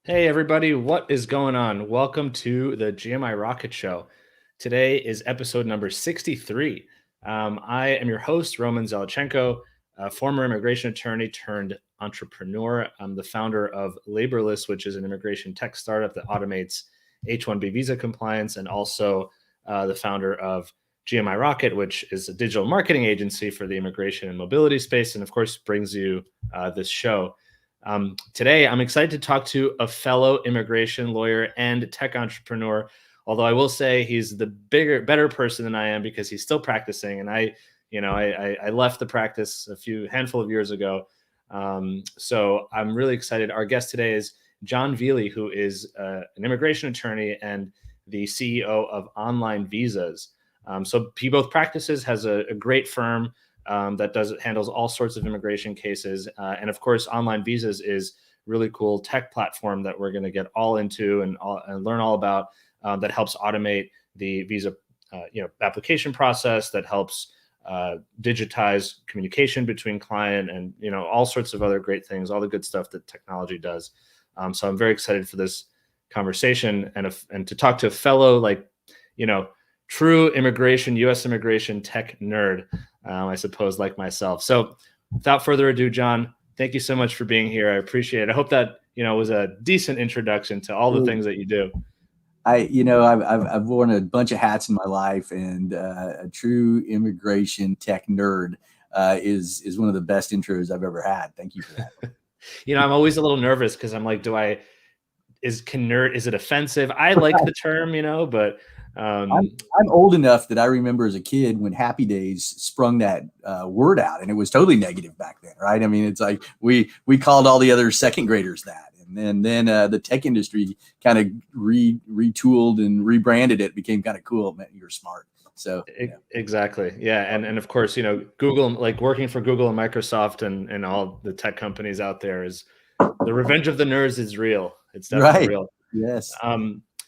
Hey everybody, what is going on? Welcome to the GMI Rocket Show. Today is episode number 63. I am your host, Roman Zelichenko, a former immigration attorney turned entrepreneur. I'm the founder of Laborless, which is an immigration tech startup that automates H-1B visa compliance, and also the founder of GMI Rocket, which is a digital marketing agency for the immigration and mobility space, and of course brings you this show. Today, I'm excited to talk to a fellow immigration lawyer and tech entrepreneur. Although I will say he's the better person than I am because he's still practicing, and I left the practice a handful of years ago. So I'm really excited. Our guest today is Jon Velie, who is an immigration attorney and the CEO of OnlineVisas. So he both practices, has a great firm that handles all sorts of immigration cases. And of course, OnlineVisas is really cool tech platform that we're going to get all into and learn all about, that helps automate the visa application process, that helps digitize communication between client and all sorts of other great things, all the good stuff that technology does. So I'm very excited for this conversation and to talk to a fellow true U.S. immigration tech nerd, I suppose, like myself. So without further ado, Jon, thank you so much for being here. I appreciate it. I hope that, was a decent introduction to all the things that you do. I've worn a bunch of hats in my life, and a true immigration tech nerd is one of the best intros I've ever had. Thank you for that. I'm always a little nervous because I'm like, is it offensive? I like the term, but I'm old enough that I remember as a kid when Happy Days sprung that word out, and it was totally negative back then, right? I mean, it's like we called all the other second graders that, and then the tech industry kind of retooled and rebranded it, became kind of cool. It meant you're smart. So exactly, yeah, and of course, Google, like working for Google and Microsoft and all the tech companies out there, is the revenge of the nerds is real. It's definitely real. Yes.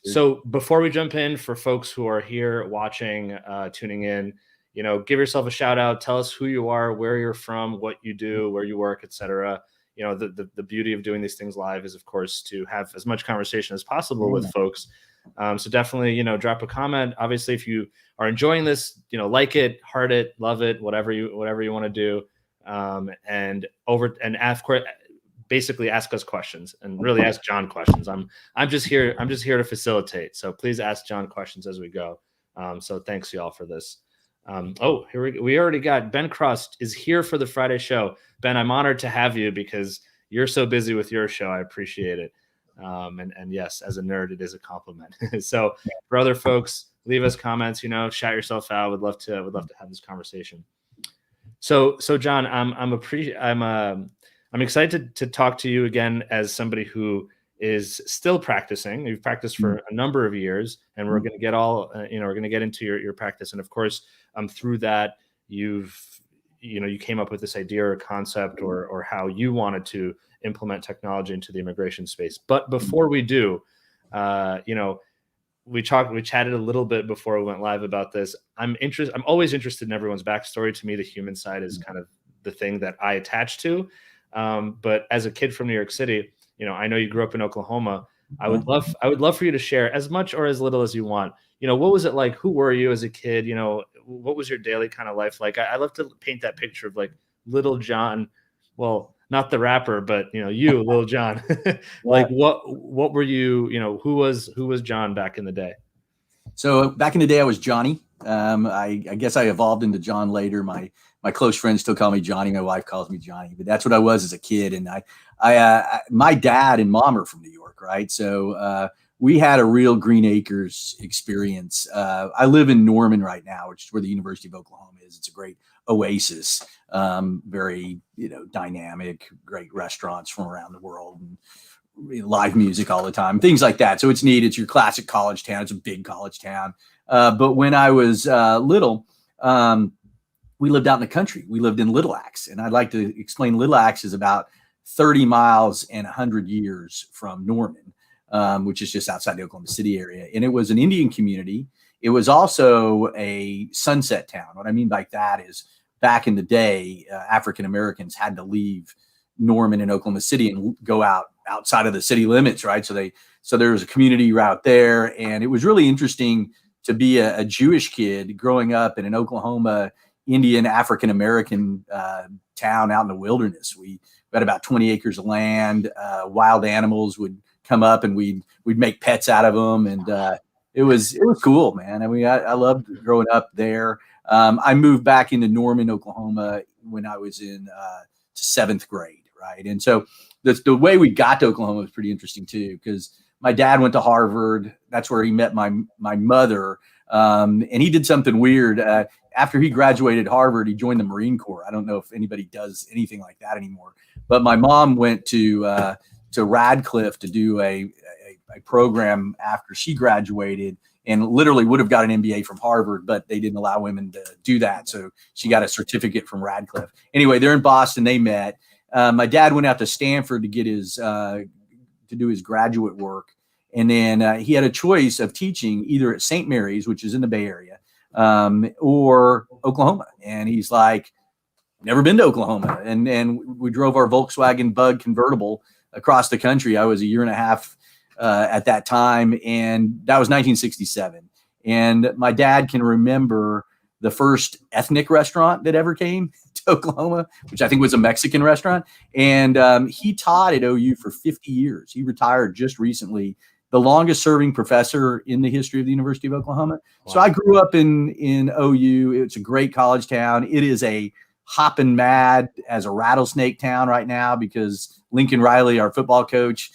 So before we jump in, for folks who are here watching, tuning in, give yourself a shout out. Tell us who you are, where you're from, what you do, where you work, etc. The beauty of doing these things live is, of course, to have as much conversation as possible with folks. So definitely, drop a comment. Obviously, if you are enjoying this, like it, heart it, love it, whatever you want to do, basically ask us questions, and really ask Jon questions. I'm just here to facilitate. So please ask Jon questions as we go. So thanks y'all for this. Here we already got Ben Cross is here for the Friday show. Ben, I'm honored to have you because you're so busy with your show. I appreciate it. And yes, as a nerd, it is a compliment. So for other folks, leave us comments, shout yourself out. Would love to have this conversation. So Jon, I'm excited to talk to you again as somebody who is still practicing. You've practiced for a number of years, and we're going to get we're going to get into your practice. And of course, through that, you came up with this idea or concept or how you wanted to implement technology into the immigration space. But before we do, we chatted a little bit before we went live about this. I'm always interested in everyone's backstory. To me, the human side is kind of the thing that I attach to. But as a kid from New York City, I know you grew up in Oklahoma. I would love for you to share as much or as little as you want. What was it like? Who were you as a kid? What was your daily kind of life like? I love to paint that picture of like little Jon. Well, not the rapper, but you, little Jon. Like what were you? Who was Jon back in the day? So back in the day, I was Johnny. I guess I evolved into Jon later. My close friends still call me Johnny. My wife calls me Johnny, but that's what I was as a kid. And my dad and mom are from New York, right? So we had a real Green Acres experience. I live in Norman right now, which is where the University of Oklahoma is. It's a great oasis, very dynamic, great restaurants from around the world, and live music all the time, things like that. So it's neat. It's your classic college town. It's a big college town. But when I was little, we lived out in the country. We lived in Little Axe, and I'd like to explain Little Axe is about 30 miles and 100 years from Norman, which is just outside the Oklahoma City area. And it was an Indian community. It was also a sunset town. What I mean by that is back in the day, African Americans had to leave Norman and Oklahoma City and go out outside of the city limits, right? So there was a community route there, and it was really interesting to be a Jewish kid growing up in an Oklahoma Indian African American town out in the wilderness. We had about 20 acres of land. Wild animals would come up, and we'd make pets out of them, and it was cool, man. I mean, I loved growing up there. I moved back into Norman, Oklahoma when I was in seventh grade, right? And so the way we got to Oklahoma was pretty interesting too, because my dad went to Harvard. That's where he met my mother, and he did something weird. After he graduated Harvard, he joined the Marine Corps. I don't know if anybody does anything like that anymore, but my mom went to Radcliffe to do a program after she graduated, and literally would have got an MBA from Harvard, but they didn't allow women to do that. So she got a certificate from Radcliffe. Anyway, they're in Boston. They met. My dad went out to Stanford to get his to do his graduate work, and then he had a choice of teaching either at St. Mary's, which is in the Bay Area, or Oklahoma. And he's like, never been to Oklahoma. And we drove our Volkswagen Bug convertible across the country. I was a year and a half at that time, and that was 1967. And my dad can remember the first ethnic restaurant that ever came to Oklahoma, which I think was a Mexican restaurant. And he taught at OU for 50 years. He retired just recently, the longest serving professor in the history of the University of Oklahoma. Wow. So I grew up in OU. It's a great college town. It is a hopping mad as a rattlesnake town right now, because Lincoln Riley, our football coach,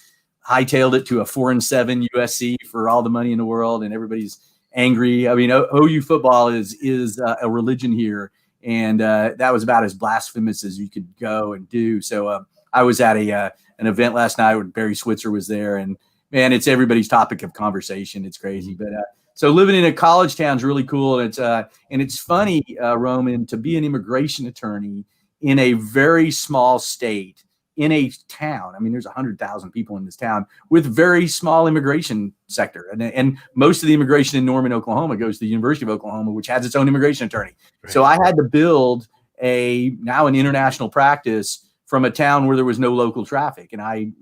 hightailed it to a 4-7 USC for all the money in the world, and everybody's angry. I mean, OU football is a religion here, and that was about as blasphemous as you could go and do. So I was at an event last night where Barry Switzer was there, and man, it's everybody's topic of conversation. It's crazy, but so living in a college town is really cool. And it's funny, Roman, to be an immigration attorney in a very small state, in a town. I mean, there's 100,000 people in this town with very small immigration sector. And most of the immigration in Norman, Oklahoma goes to the University of Oklahoma, which has its own immigration attorney. Right. So I had to build now an international practice from a town where there was no local traffic. And I'd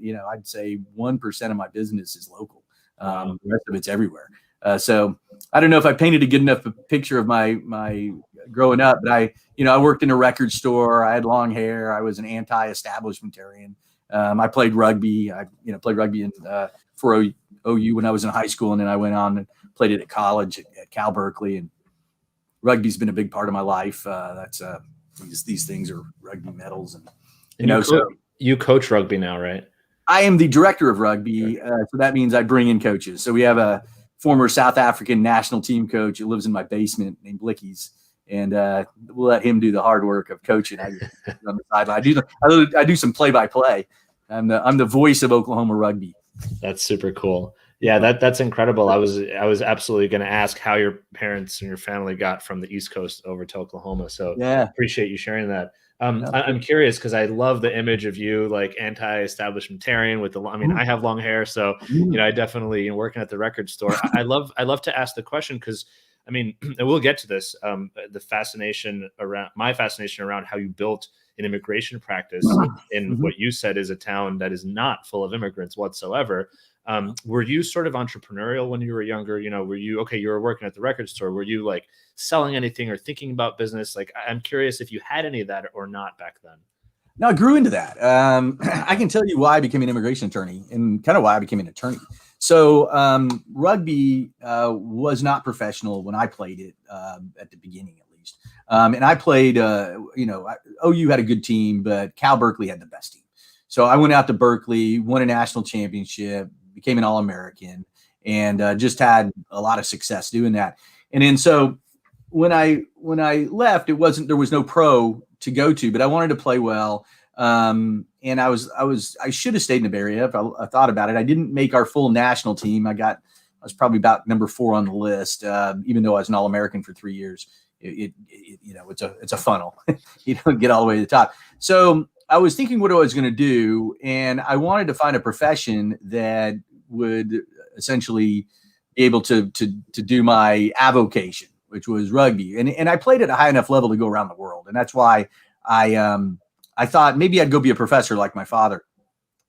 say 1% of my business is local. The rest of it's everywhere. So I don't know if I painted a good enough picture of my growing up, but I worked in a record store. I had long hair. I was an anti-establishmentarian. I played rugby. I played rugby for OU when I was in high school, and then I went on and played it at college at Cal Berkeley. And rugby's been a big part of my life. That's these things are rugby medals, and you coach rugby now, right? I am the director of rugby, so that means I bring in coaches. So we have a former South African national team coach who lives in my basement named Blickies, and we'll let him do the hard work of coaching. I on the sideline. I do some play-by-play. I'm the voice of Oklahoma rugby. That's super cool. Yeah, that's incredible. I was absolutely going to ask how your parents and your family got from the East Coast over to Oklahoma. So yeah, appreciate you sharing that. I'm curious because I love the image of you like anti-establishmentarian with I have long hair, so I definitely working at the record store. I love to ask the question because and we'll get to this. My fascination around how you built an immigration practice in what you said is a town that is not full of immigrants whatsoever. Were you sort of entrepreneurial when you were younger? Were you you were working at the record store? Were you like selling anything or thinking about business? Like, I'm curious if you had any of that or not back then. No, I grew into that. I can tell you why I became an immigration attorney and kind of why I became an attorney. So rugby was not professional when I played it at the beginning, at least. And I played, OU had a good team, but Cal Berkeley had the best team. So I went out to Berkeley, won a national championship, became an All-American, and just had a lot of success doing that. And then so when I left, there was no pro to go to, but I wanted to play well. And I should have stayed in the Bay Area if I thought about it. I didn't make our full national team. I was probably about number 4 on the list, even though I was an All-American for 3 years. It's a funnel. You don't get all the way to the top. So I was thinking what I was going to do, and I wanted to find a profession that would essentially be able to do my avocation, which was rugby. And I played at a high enough level to go around the world. And that's why I thought maybe I'd go be a professor like my father.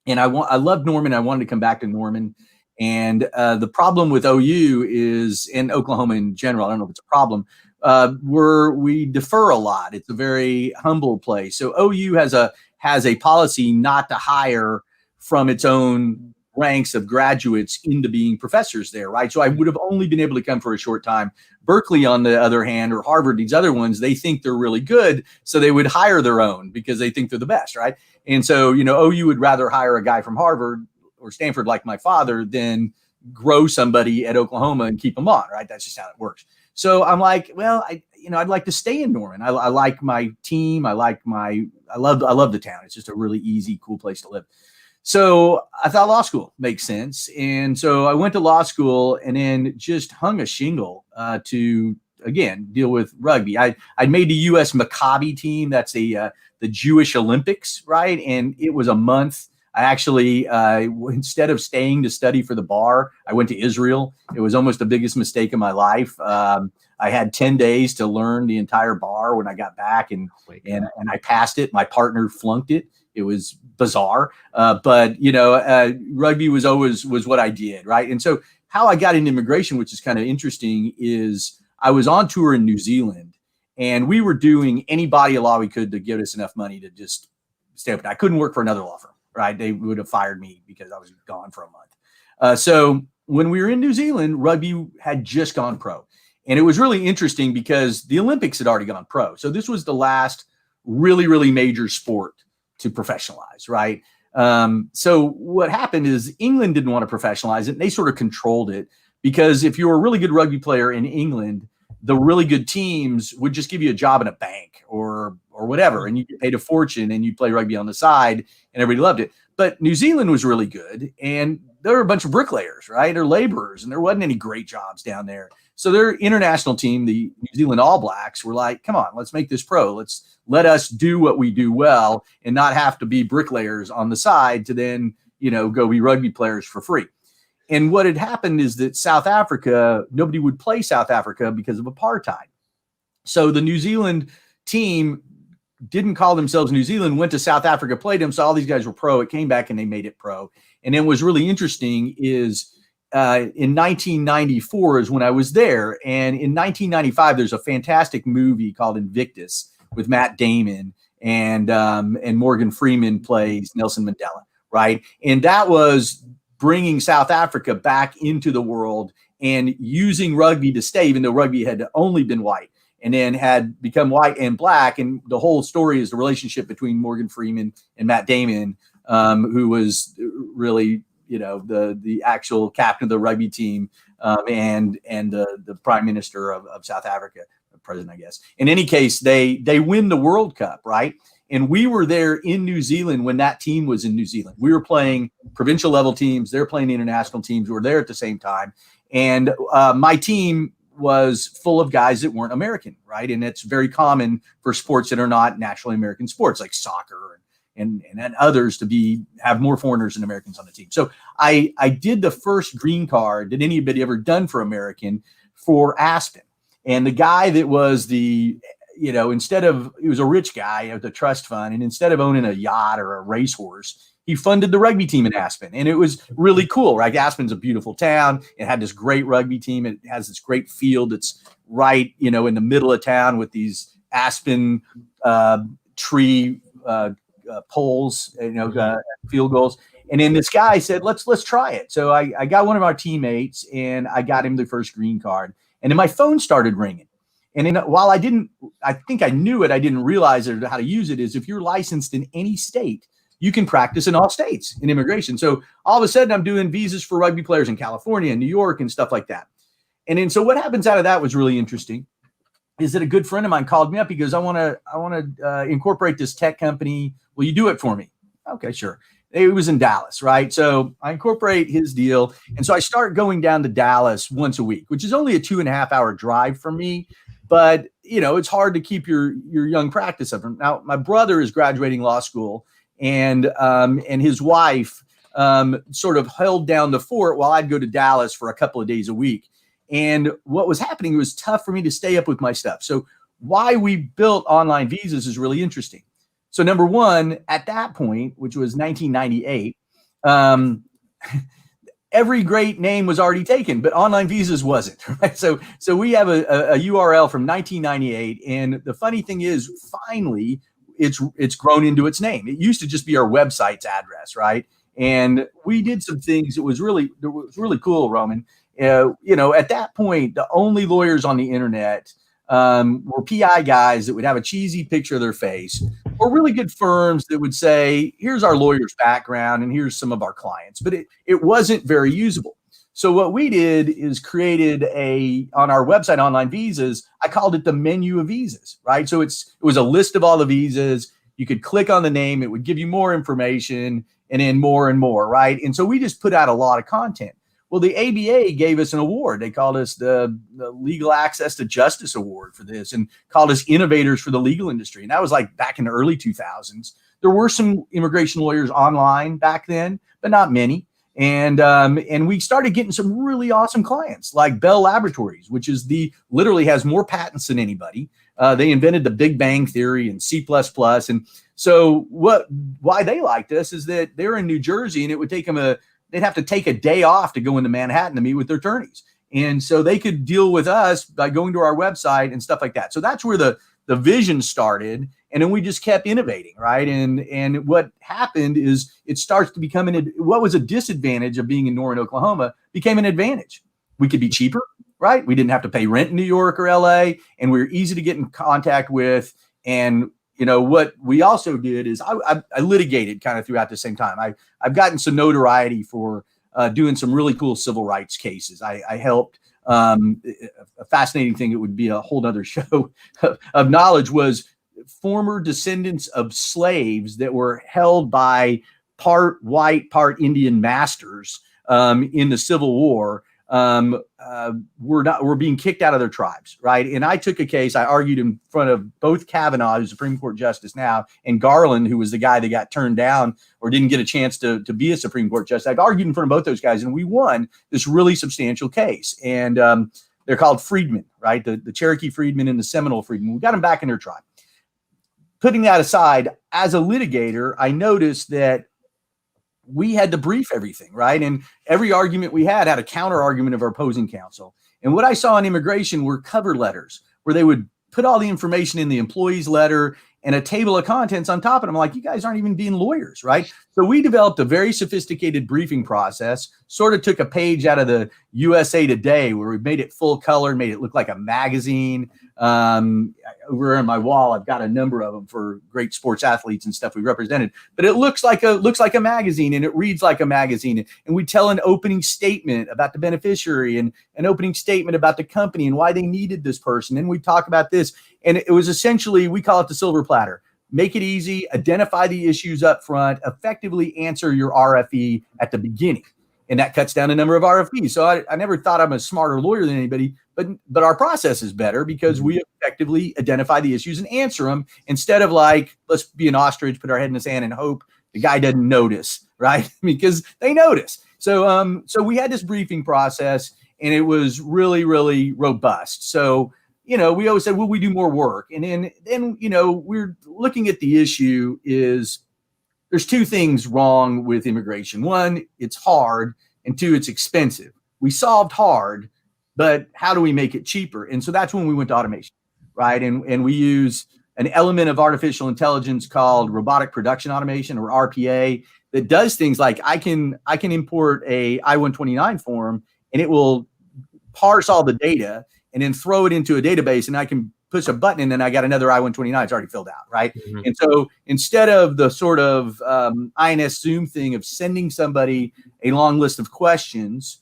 And I loved Norman. I wanted to come back to Norman. And the problem with OU is, in Oklahoma in general, I don't know if it's a problem, we defer a lot. It's a very humble place. So OU has a policy not to hire from its own ranks of graduates into being professors there, right? So I would have only been able to come for a short time. Berkeley, on the other hand, or Harvard, these other ones, they think they're really good, so they would hire their own because they think they're the best, right? And so, OU would rather hire a guy from Harvard or Stanford like my father than grow somebody at Oklahoma and keep them on, right? That's just how it works. So I'm like, well, I'd like to stay in Norman. I like my team. I love the town. It's just a really easy, cool place to live. So I thought law school makes sense. And so I went to law school and then just hung a shingle to, again, deal with rugby. I'd made the U.S. Maccabi team. That's the Jewish Olympics, right? And it was a month. I actually, instead of staying to study for the bar, I went to Israel. It was almost the biggest mistake of my life. I had 10 days to learn the entire bar when I got back, and I passed it. My partner flunked it. It was bizarre, but rugby was what I did, right? And so how I got into immigration, which is kind of interesting, is I was on tour in New Zealand, and we were doing any body of law we could to give us enough money to just stay open. I couldn't work for another law firm, right? They would have fired me because I was gone for a month. So when we were in New Zealand, rugby had just gone pro. And it was really interesting because the Olympics had already gone pro. So this was the last really, really major sport to professionalize, right? So what happened is England didn't want to professionalize it. And they sort of controlled it because if you were a really good rugby player in England, the really good teams would just give you a job in a bank or whatever, and you get paid a fortune and you play rugby on the side and everybody loved it. But New Zealand was really good, and there were a bunch of bricklayers, right? Or laborers, and there wasn't any great jobs down there. So their international team, the New Zealand All Blacks, were like, come on, let's make this pro. Let us do what we do well and not have to be bricklayers on the side to then, go be rugby players for free. And what had happened is that South Africa, nobody would play South Africa because of apartheid. So the New Zealand team didn't call themselves New Zealand, went to South Africa, played them. So all these guys were pro. It came back and they made it pro. And then what's really interesting is in 1994 is when I was there. And in 1995, there's a fantastic movie called Invictus with Matt Damon and Morgan Freeman plays Nelson Mandela, right? And that was bringing South Africa back into the world and using rugby to stay, even though rugby had only been white and then had become white and black. And the whole story is the relationship between Morgan Freeman and Matt Damon, who was really, the actual captain of the rugby team, and the prime minister of South Africa, the president, I guess. In any case, they win the World Cup, right? And we were there in New Zealand when that team was in New Zealand. We were playing provincial level teams. They're playing international teams. We were there at the same time. And my team was full of guys that weren't American, right? And it's very common for sports that are not naturally American sports, like soccer and others, to have more foreigners than Americans on the team. So I did the first green card that anybody ever done for American for Aspen. And the guy that was he was a rich guy at the trust fund, and instead of owning a yacht or a racehorse, he funded the rugby team in Aspen. And it was really cool, right? Aspen's a beautiful town. It had this great rugby team. It has this great field that's right, in the middle of town with these aspen tree poles, field goals. And then this guy said, let's try it. So I got one of our teammates and I got him the first green card. And then my phone started ringing. And then while I think I knew it, I didn't realize it or how to use it, is if you're licensed in any state, you can practice in all states in immigration. So all of a sudden I'm doing visas for rugby players in California and New York and stuff like that. And then so what happens out of that was really interesting, is that a good friend of mine called me up. He goes, I want to incorporate this tech company. Will you do it for me? Okay, sure. It was in Dallas, right? So I incorporate his deal. And so I start going down to Dallas once a week, which is only a 2.5 hour drive from me. But, it's hard to keep your young practice up. Now, my brother is graduating law school, and his wife sort of held down the fort while I'd go to Dallas for a couple of days a week. And what was happening, it was tough for me to stay up with my stuff. So why we built OnlineVisas is really interesting. So number one, at that point, which was 1998, um, every great name was already taken, but OnlineVisas wasn't. Right? So we have a URL from 1998, and the funny thing is, finally, it's grown into its name. It used to just be our website's address, right? And we did some things. It was really cool, Roman. At that point, the only lawyers on the internet were PI guys that would have a cheesy picture of their face, or really good firms that would say, here's our lawyer's background and here's some of our clients, but it wasn't very usable. So what we did is created on our website, OnlineVisas, I called it the menu of visas, right? So it was a list of all the visas. You could click on the name, it would give you more information, and then more and more, right? And so we just put out a lot of content. Well, the ABA gave us an award. They called us the Legal Access to Justice Award for this, and called us innovators for the legal industry. And that was like back in the early 2000s. There were some immigration lawyers online back then, but not many. And we started getting some really awesome clients like Bell Laboratories, which is literally has more patents than anybody. They invented the Big Bang Theory and C++. And so why they liked us is that they're in New Jersey, and it would take them they'd have to take a day off to go into Manhattan to meet with their attorneys. And so they could deal with us by going to our website and stuff like that. So that's where the vision started. And then we just kept innovating, right? And what happened is it starts to become what was a disadvantage of being in Norman, Oklahoma became an advantage. We could be cheaper, right? We didn't have to pay rent in New York or LA, and we were easy to get in contact with. And what we also did is I litigated kind of throughout the same time. I've gotten some notoriety for doing some really cool civil rights cases. I helped. A fascinating thing, it would be a whole other show of knowledge, was former descendants of slaves that were held by part white, part Indian masters in the Civil War. Were being kicked out of their tribes, right? And I took a case. I argued in front of both Kavanaugh, who's Supreme Court justice now, and Garland, who was the guy that got turned down or didn't get a chance to be a Supreme Court justice. I argued in front of both those guys, and we won this really substantial case. And they're called freedmen, right? The Cherokee freedmen and the Seminole freedmen. We got them back in their tribe. Putting that aside, as a litigator, I noticed that we had to brief everything, right? And every argument we had a counter argument of our opposing counsel. And what I saw in immigration were cover letters where they would put all the information in the employee's letter and a table of contents on top of them. Like, you guys aren't even being lawyers, right? So we developed a very sophisticated briefing process, sort of took a page out of the USA Today, where we made it full color, made it look like a magazine. Over on my wall, I've got a number of them for great sports athletes and stuff we represented, but it looks like a magazine, and it reads like a magazine. And we tell an opening statement about the beneficiary and an opening statement about the company and why they needed this person. And we talk about this. And it was essentially, we call it the silver platter. Make it easy, identify the issues up front, effectively answer your RFE at the beginning. And that cuts down the number of RFPs. So I never thought I'm a smarter lawyer than anybody, but our process is better because we effectively identify the issues and answer them, instead of like, let's be an ostrich, put our head in the sand and hope the guy doesn't notice, right? Because they notice. So we had this briefing process, and it was really, really robust. So, we always said, well, we do more work. And then we're looking at the issue is, there's two things wrong with immigration. One, it's hard, and two, it's expensive. We solved hard, but how do we make it cheaper? And so that's when we went to automation, right? And we use an element of artificial intelligence called robotic production automation, or RPA, that does things like I can import a I-129 form, and it will parse all the data and then throw it into a database, and I can push a button, and then I got another I-129. It's already filled out, right? Mm-hmm. And so instead of the sort of INS Zoom thing of sending somebody a long list of questions,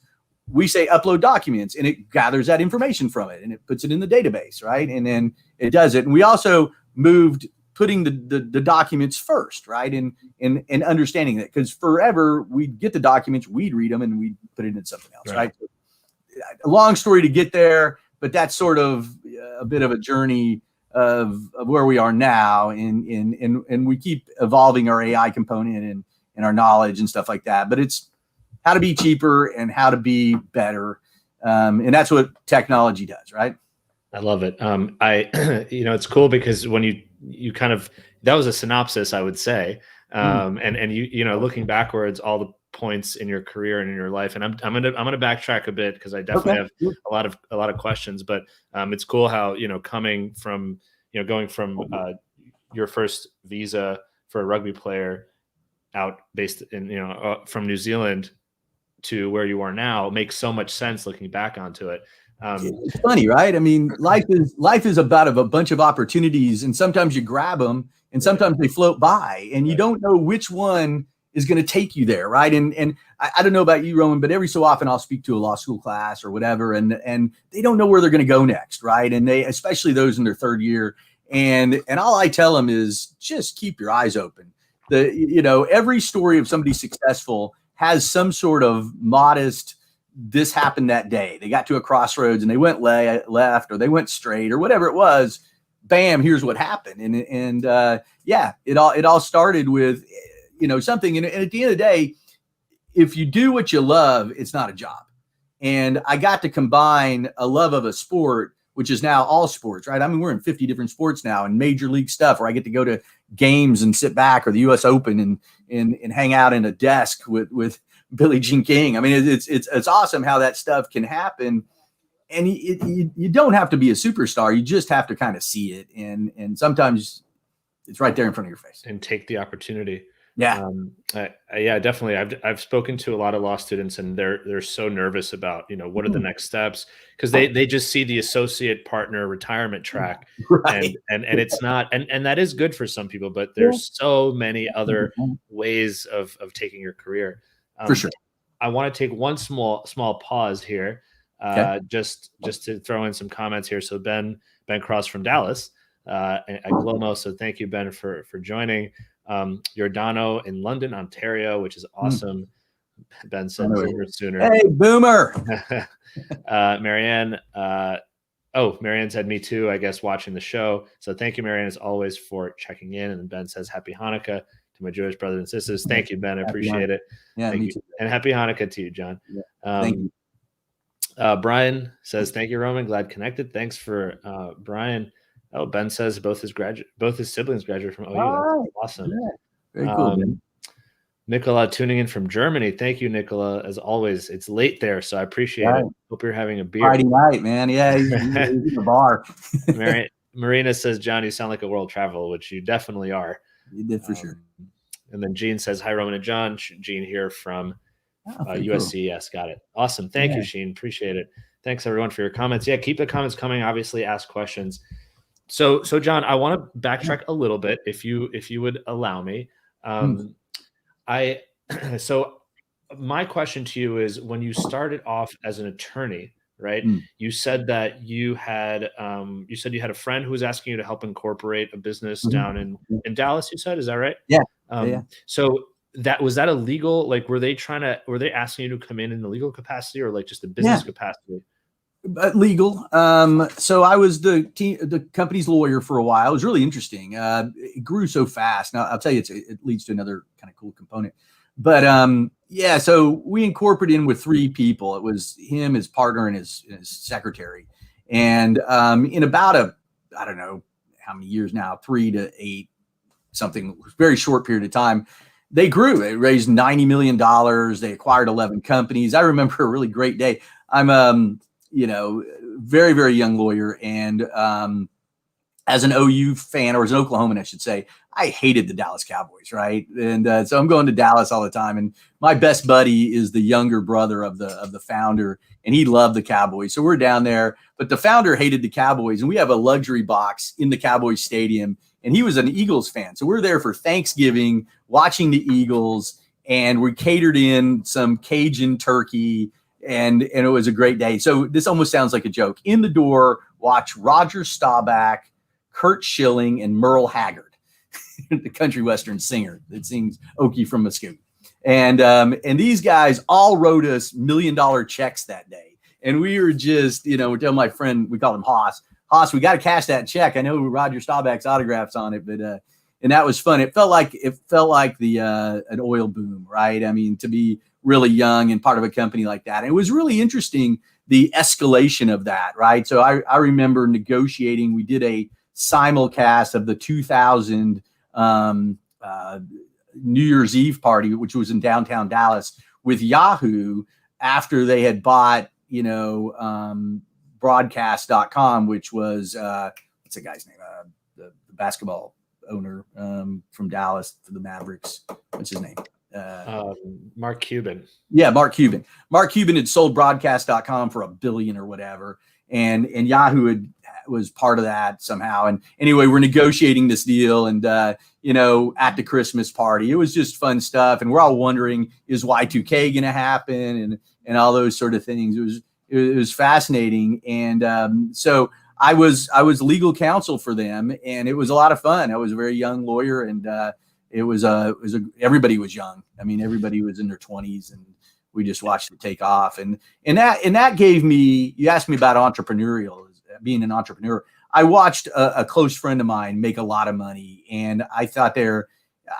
we say upload documents, and it gathers that information from it, and it puts it in the database, right? And then it does it. And we also moved putting the documents first, right? And understanding that, because forever we'd get the documents, we'd read them, and we'd put it in something else, right? A long story to get there, but that's sort of a bit of a journey of where we are now, and we keep evolving our AI component and our knowledge and stuff like that. But it's how to be cheaper and how to be better, and that's what technology does, right? I love it. It's cool because when you kind of, that was a synopsis, I would say, and looking backwards, all the points in your career and in your life. And I'm gonna backtrack a bit because I definitely have a lot of questions. But it's cool how, coming from, going from your first visa for a rugby player out based in, from New Zealand to where you are now makes so much sense looking back onto it. It's funny, right? I mean, life is about a bunch of opportunities, and sometimes you grab them and sometimes they float by, and you don't know which one is going to take you there, right? And I don't know about you, Roman, but every so often I'll speak to a law school class or whatever, and they don't know where they're going to go next, right? And they, especially those in their third year, and all I tell them is just keep your eyes open. Every story of somebody successful has some sort of modest, this happened that day. They got to a crossroads and they went left or they went straight or whatever it was. Bam, here's what happened. And it all started with, something. And at the end of the day, if you do what you love, it's not a job. And I got to combine a love of a sport, which is now all sports, right? I mean, we're in 50 different sports now and major league stuff where I get to go to games and sit back, or the US Open and hang out in a desk with Billie Jean King. I mean, it's awesome how that stuff can happen. And you don't have to be a superstar. You just have to kind of see it. And sometimes it's right there in front of your face. And take the opportunity. Yeah. Yeah, definitely. I've spoken to a lot of law students and they're so nervous about, what are the next steps? Because they just see the associate partner retirement track. Right. And it's not, and that is good for some people, but there's so many other ways of taking your career. For sure. I want to take one small pause here, just to throw in some comments here. So Ben Cross from Dallas at Glomo. So thank you, Ben, for joining. Giordano in London, Ontario, which is awesome. Ben said Boomer sooner. Hey, Boomer. Marianne. Marianne said me too, I guess, watching the show. So thank you, Marianne, as always, for checking in. And Ben says happy Hanukkah to my Jewish brothers and sisters. Thank you, Ben. I appreciate it. Yeah, thank me you. Too. And happy Hanukkah to you, John. Yeah. Thank you. Brian says, thank you, Roman. Glad connected. Thanks for Brian. Oh, Ben says both his siblings graduated from OU. That's awesome. Yeah. Very cool. Nicola tuning in from Germany. Thank you, Nicola. As always, it's late there, so I appreciate it. Hope you're having a beer. Friday night, man. Yeah, he's in the bar. Marina says, John, you sound like a world traveler, which you definitely are. You did for sure. And then Gene says, hi, Roman and John. Gene here from USC. Cool. Yes, got it. Awesome. Thank you, Gene. Appreciate it. Thanks, everyone, for your comments. Yeah, keep the comments coming. Obviously, ask questions. So John, I want to backtrack a little bit, if you would allow me. So my question to you is, when you started off as an attorney, right? You said that you had a friend who was asking you to help incorporate a business down in Dallas. You said, is that right? Yeah. So was that illegal? Like, were they asking you to come in the legal capacity or like just the business capacity? Legal. So I was the company's lawyer for a while. It was really interesting. It grew so fast. Now I'll tell you, it leads to another kind of cool component. But so we incorporated in with 3 people. It was him, his partner, and his secretary. And in about I don't know how many years now, 3 to 8, something, very short period of time, they grew. They raised $90 million. They acquired 11 companies. I remember a really great day. I'm very, very young lawyer. And as an OU fan, or as an Oklahoman, I should say, I hated the Dallas Cowboys, right? And so I'm going to Dallas all the time. And my best buddy is the younger brother of the founder, and he loved the Cowboys. So we're down there, but the founder hated the Cowboys, and we have a luxury box in the Cowboys stadium, and he was an Eagles fan. So we're there for Thanksgiving, watching the Eagles, and we catered in some Cajun turkey, and it was a great day. So this almost sounds like a joke. In the door, watch Roger Staubach, Kurt Schilling, and Merle Haggard, the country western singer that sings Okie from Muscogee. And these guys all wrote us $1 million checks that day. And we were just, we're telling my friend, we called him Haas, we got to cash that check. I know Roger Staubach's autographs on it, but and that was fun. It felt like the an oil boom, right? I mean, to be really young and part of a company like that. And it was really interesting, the escalation of that, right? So I remember negotiating. We did a simulcast of the 2000 New Year's Eve party, which was in downtown Dallas, with Yahoo after they had bought, broadcast.com, which was, what's the guy's name? The basketball owner from Dallas for the Mavericks. What's his name? Mark Cuban. Yeah, Mark Cuban. Mark Cuban had sold broadcast.com for $1 billion or whatever. And Yahoo was part of that somehow. And anyway, we're negotiating this deal and, at the Christmas party, it was just fun stuff. And we're all wondering, is Y2K going to happen? And all those sort of things. It was fascinating. And so I was legal counsel for them, and it was a lot of fun. I was a very young lawyer, and everybody was young. I mean, everybody was in their 20s, and we just watched it take off. And that gave me, you asked me about being an entrepreneur. I watched a close friend of mine make a lot of money, and I thought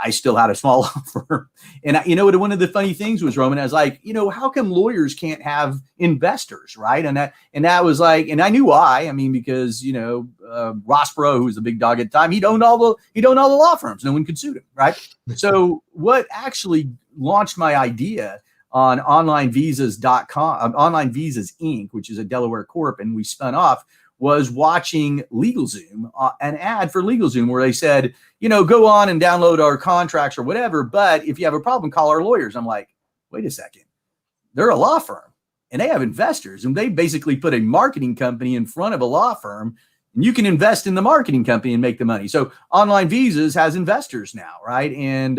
I still had a small law firm. And one of the funny things was, Roman, I was like, how come lawyers can't have investors, right? And that was like, and I knew why. I mean, because Ross Perot, who was the big dog at the time, he'd owned all the law firms. No one could sue him, right? So what actually launched my idea on OnlineVisas.com, OnlineVisas Inc., which is a Delaware corp, and we spun off, was watching LegalZoom, an ad for LegalZoom where they said, go on and download our contracts or whatever, but if you have a problem, call our lawyers. I'm like, wait a second. They're a law firm and they have investors, and they basically put a marketing company in front of a law firm, and you can invest in the marketing company and make the money. So OnlineVisas has investors now, right? And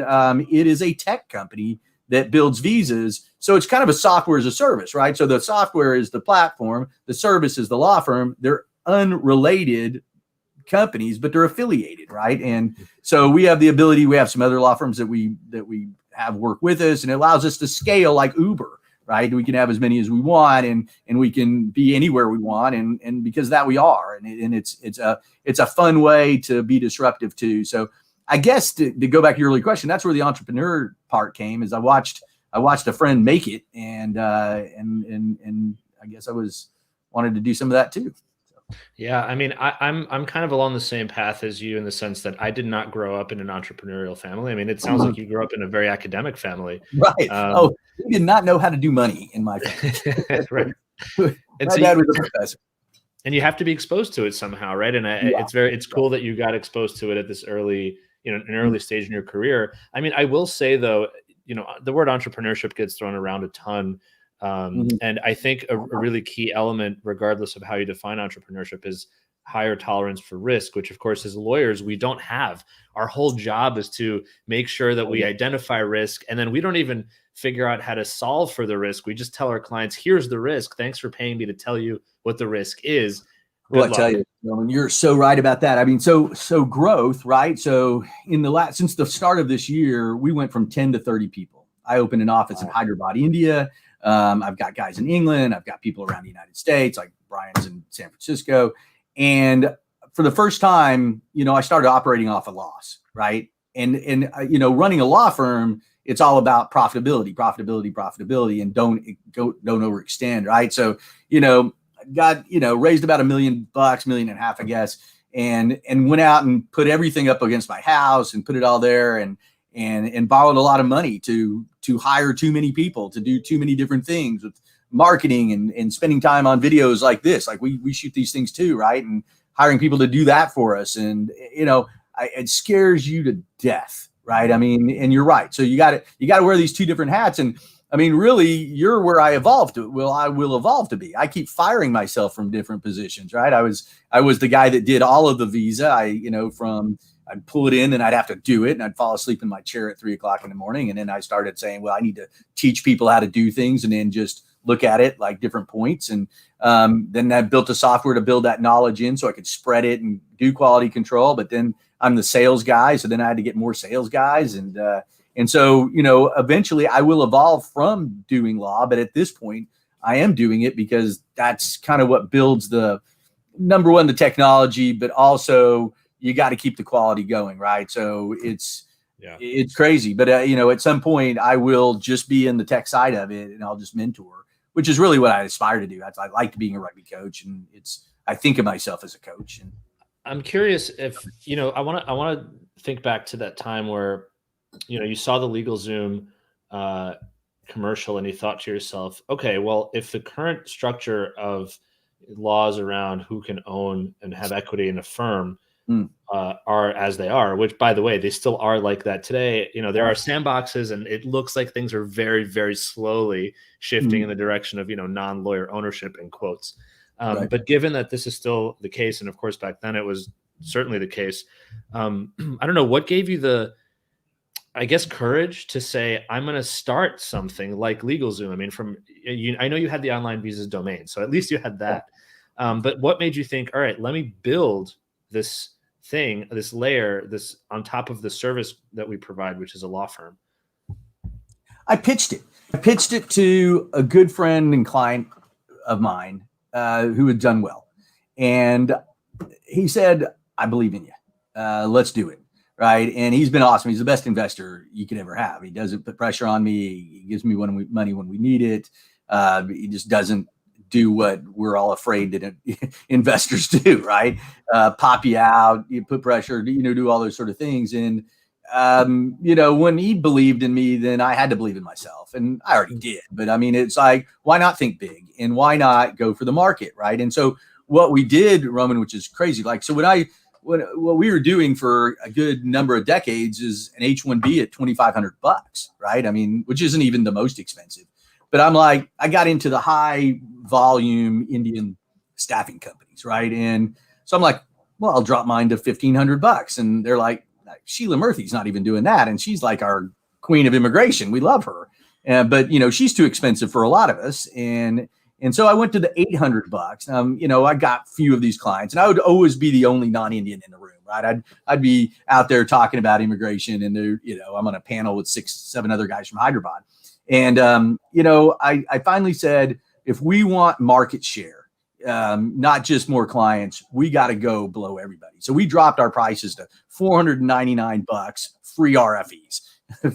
it is a tech company that builds visas. So it's kind of a software as a service, right? So the software is the platform, the service is the law firm. They're unrelated companies, but they're affiliated, right? And so we have the ability, we have some other law firms that we have work with us, and it allows us to scale like Uber, right? We can have as many as we want, and we can be anywhere we want. And because of that we are, and it's a fun way to be disruptive too. So I guess to go back to your earlier question, that's where the entrepreneur part came. Is I watched a friend make it, and I guess I wanted to do some of that too. Yeah, I mean, I'm kind of along the same path as you in the sense that I did not grow up in an entrepreneurial family. I mean, it sounds like you grew up in a very academic family, right? We did not know how to do money in my family. Right. And my dad was a professor. And you have to be exposed to it somehow, right? And it's cool that you got exposed to it at this early, an early stage in your career. I mean, I will say though, the word entrepreneurship gets thrown around a ton. And I think a really key element, regardless of how you define entrepreneurship, is higher tolerance for risk, which of course as lawyers, we don't have. Our whole job is to make sure that we identify risk, and then we don't even figure out how to solve for the risk. We just tell our clients, here's the risk. Thanks for paying me to tell you what the risk is. Well, I tell you, you're so right about that. I mean, so growth, right? So since the start of this year, we went from 10 to 30 people. I opened an office in Hyderabad, India. I've got guys in England. I've got people around the United States, like Brian's in San Francisco. And for the first time, I started operating off a loss, right? And running a law firm, it's all about profitability, and don't overextend, right? So, got, raised about $1 million, $1.5 million, I guess, and went out and put everything up against my house and put it all there, and borrowed a lot of money to hire too many people to do too many different things with marketing and spending time on videos like this. Like we shoot these things too, right? And hiring people to do that for us. And, it scares you to death, right? I mean, and you're right. So you got to wear these two different hats. And I mean, really, you're where I evolved to. Well, I will evolve to be. I keep firing myself from different positions, right? I was the guy that did all of the visa. I'd pull it in and I'd have to do it, and I'd fall asleep in my chair at 3:00 in the morning. And then I started saying, well, I need to teach people how to do things, and then just look at it like different points. And then I built a software to build that knowledge in so I could spread it and do quality control. But then I'm the sales guy. So then I had to get more sales guys. And so, eventually I will evolve from doing law. But at this point, I am doing it because that's kind of what builds the number one, the technology, but also you got to keep the quality going, right? So it's crazy. But, at some point I will just be in the tech side of it, and I'll just mentor, which is really what I aspire to do. I like being a rugby coach, and I think of myself as a coach. And I'm curious if, I want to think back to that time where, you saw the LegalZoom commercial and you thought to yourself, okay, well, if the current structure of laws around who can own and have equity in a firm Mm. are as they are, which by the way, they still are like that today. There are sandboxes and it looks like things are very, very slowly shifting in the direction of, non-lawyer ownership in quotes. Right. But given that this is still the case, and of course, back then it was certainly the case. I don't know what gave you the, I guess, courage to say, I'm going to start something like LegalZoom. I mean, I know you had the OnlineVisas domain, so at least you had that. But what made you think, all right, let me build this thing, this layer, this on top of the service that we provide, which is a law firm? I pitched it to a good friend and client of mine who had done well. And he said, I believe in you. Let's do it. Right. And he's been awesome. He's the best investor you could ever have. He doesn't put pressure on me. He gives me money when we need it. He just doesn't do what we're all afraid that investors do. Right. Pop you out, you put pressure, do all those sort of things. And, when he believed in me, then I had to believe in myself, and I already did. But I mean, it's like, why not think big and why not go for the market? Right. And so what we did, Roman, which is crazy. Like, so what we were doing for a good number of decades is an H-1B at $2,500, right? I mean, which isn't even the most expensive. But I'm like, I got into the high volume Indian staffing companies, right? And so I'm like, well, I'll drop mine to $1,500. And they're like, Sheila Murthy's not even doing that. And she's like our queen of immigration. We love her. But, she's too expensive for a lot of us. And so I went to the $800. I got a few of these clients, and I would always be the only non-Indian in the room, right? I'd be out there talking about immigration, and I'm on a panel with 6-7 other guys from Hyderabad. And, I finally said, if we want market share, not just more clients, we got to go below everybody. So we dropped our prices to $499, free RFEs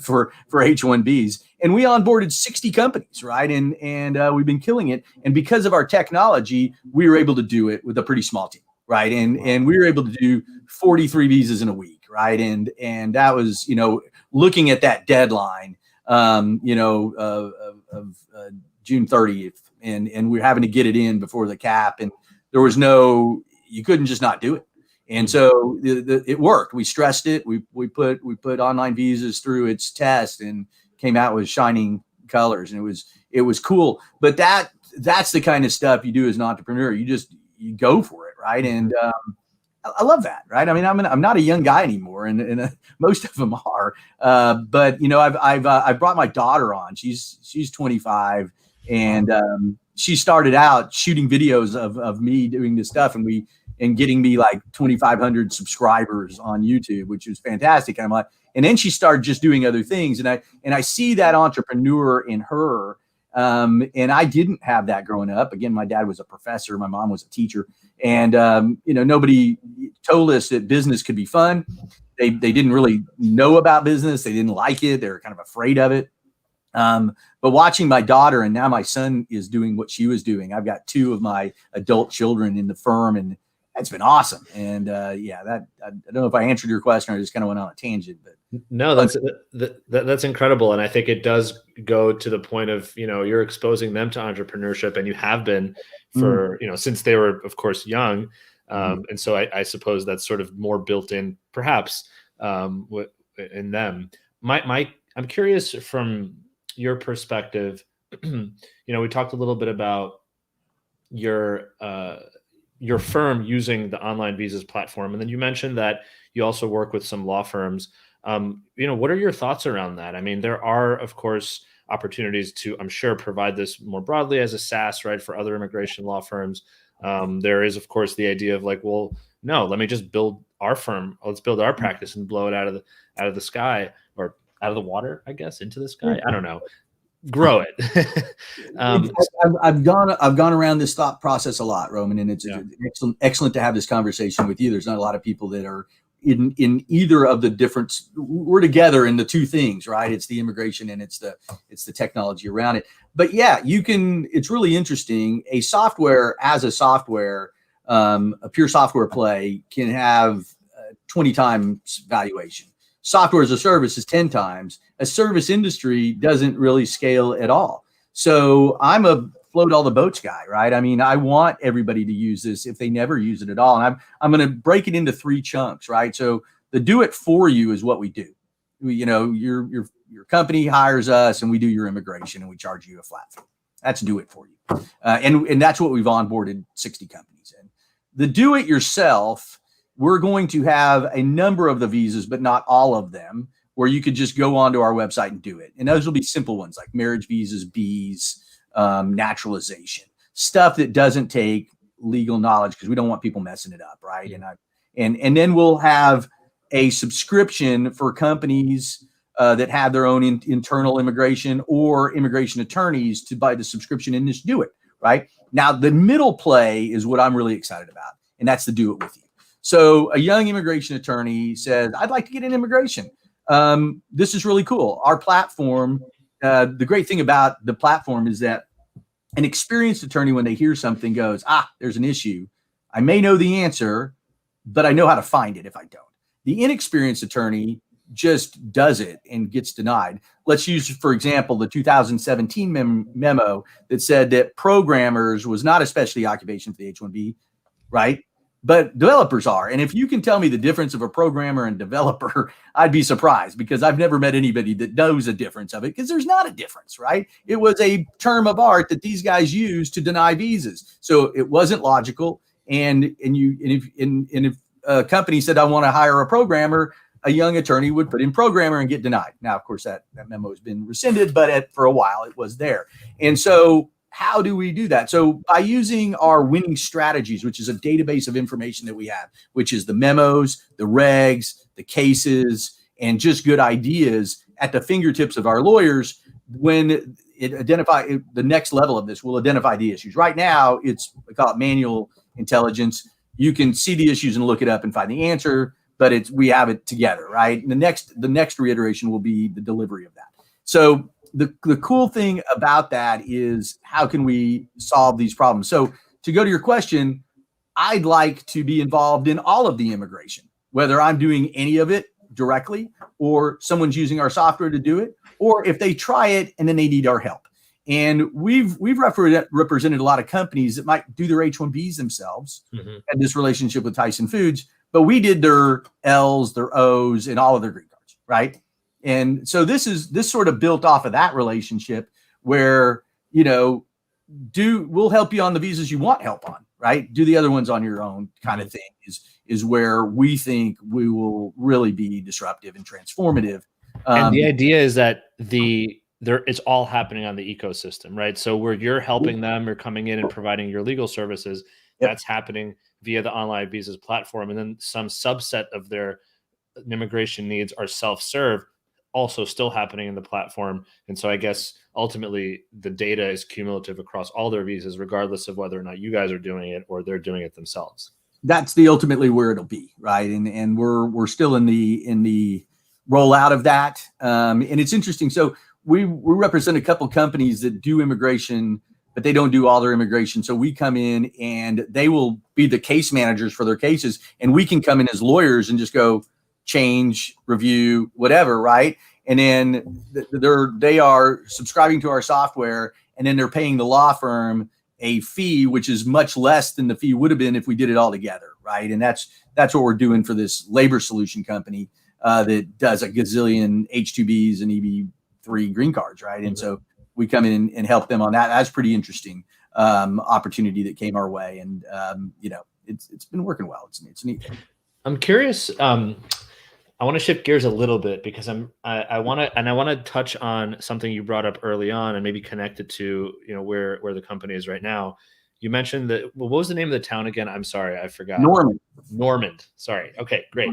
for H-1Bs. And we onboarded 60 companies, right? And we've been killing it. And because of our technology, we were able to do it with a pretty small team, right? And we were able to do 43 visas in a week, right? And that was, looking at that deadline, of June 30th, and we're having to get it in before the cap, and there was you couldn't just not do it. And so it worked. We stressed it. We put OnlineVisas through its test and came out with shining colors, and it was cool. But that's the kind of stuff you do as an entrepreneur. You go for it, right? And I love that, right? I mean, I'm not a young guy anymore, and most of them are. But I've brought my daughter on. She's 25, and she started out shooting videos of me doing this stuff, and getting me like 2,500 subscribers on YouTube, which was fantastic. And I'm like, and then she started just doing other things, and I see that entrepreneur in her. And I didn't have that growing up. Again, my dad was a professor. My mom was a teacher. And, nobody told us that business could be fun. They didn't really know about business. They didn't like it. They were kind of afraid of it. But watching my daughter, and now my son is doing what she was doing. I've got 2 of my adult children in the firm, and that's been awesome. And I don't know if I answered your question or I just kind of went on a tangent, but no, that's incredible. And I think it does go to the point of, you're exposing them to entrepreneurship, and you have been for, since they were, of course, young. And so I suppose that's sort of more built in perhaps in them. I'm curious from your perspective, we talked a little bit about your firm using the OnlineVisas platform. And then you mentioned that you also work with some law firms. What are your thoughts around that? I mean, there are, of course, opportunities to, I'm sure, provide this more broadly as a SaaS, right, for other immigration law firms. There is, of course, the idea of like, well, no, let me just build our firm. Let's build our practice and blow it out of the sky, or out of the water, I guess, into the sky. I don't know. Grow it. I've gone around this thought process a lot, Roman, and it's excellent to have this conversation with you. There's not a lot of people that are in either of the different. We're together in the 2 things, right? It's the immigration and it's the technology around it. But yeah, it's really interesting. A software, a pure software play can have 20 times valuation. software as a service is 10 times. A service industry doesn't really scale at all. So I'm a float all the boats guy, right? I mean, I want everybody to use this if they never use it at all. And I'm going to break it into 3 chunks, right? So the do it for you is what we do. Your company hires us and we do your immigration and we charge you a flat fee. That's do it for you. And that's what we've onboarded 60 companies in. The do it yourself, we're going to have a number of the visas, but not all of them, where you could just go onto our website and do it. And those will be simple ones like marriage visas, Bs, naturalization, stuff that doesn't take legal knowledge because we don't want people messing it up, right? And then we'll have a subscription for companies that have their own internal immigration or immigration attorneys to buy the subscription and just do it, right? Now, the middle play is what I'm really excited about, and that's to do it with you. So a young immigration attorney says, I'd like to get an immigration. This is really cool. Our platform, the great thing about the platform is that an experienced attorney, when they hear something, goes, there's an issue. I may know the answer, but I know how to find it if I don't. The inexperienced attorney just does it and gets denied. Let's use, for example, the 2017 memo that said that programmers was not a specialty occupation for the H-1B, right? But developers are. And if you can tell me the difference of a programmer and developer, I'd be surprised because I've never met anybody that knows a difference of it because there's not a difference, right? It was a term of art that these guys used to deny visas. So it wasn't logical. And if a company said, I want to hire a programmer, a young attorney would put in programmer and get denied. Now, of course, that memo has been rescinded, but for a while it was there. And so how do we do that? So by using our winning strategies, which is a database of information that we have, which is the memos, the regs, the cases, and just good ideas at the fingertips of our lawyers, when the next level of this will identify the issues. Right now, we call it manual intelligence. You can see the issues and look it up and find the answer, but we have it together, right? And the next reiteration will be the delivery of that. So the cool thing about that is how can we solve these problems? So to go to your question, I'd like to be involved in all of the immigration, whether I'm doing any of it directly or someone's using our software to do it, or if they try it and then they need our help. And we've represented a lot of companies that might do their H-1Bs themselves, had this relationship with Tyson Foods, but we did their L's, their O's, and all of their green cards, right? And so this sort of built off of that relationship where, we'll help you on the visas you want help on, right? Do the other ones on your own kind of thing is where we think we will really be disruptive and transformative. And the idea is that it's all happening on the ecosystem, right? So where you're helping them or coming in and providing your legal services, that's happening via the OnlineVisas platform. And then some subset of their immigration needs are self-serve, also still happening in the platform. And so I guess ultimately the data is cumulative across all their visas, regardless of whether or not you guys are doing it or they're doing it themselves. That's ultimately where it'll be, right? And we're still in the rollout of that. And it's interesting. So we represent a couple companies that do immigration, but they don't do all their immigration. So we come in and they will be the case managers for their cases. And we can come in as lawyers and just go change, review, whatever, right? And then they are subscribing to our software, and then they're paying the law firm a fee, which is much less than the fee would have been if we did it all together, right? And that's what we're doing for this labor solution company that does a gazillion H-2Bs and EB-3 green cards, right? And so we come in and help them on that. That's pretty interesting opportunity that came our way, and it's been working well. It's neat. I'm curious. I want to shift gears a little bit because I want to touch on something you brought up early on and maybe connect it to where the company is right now. You mentioned that. Well, what was the name of the town again? I'm sorry, I forgot. Normand. Sorry. Okay, great.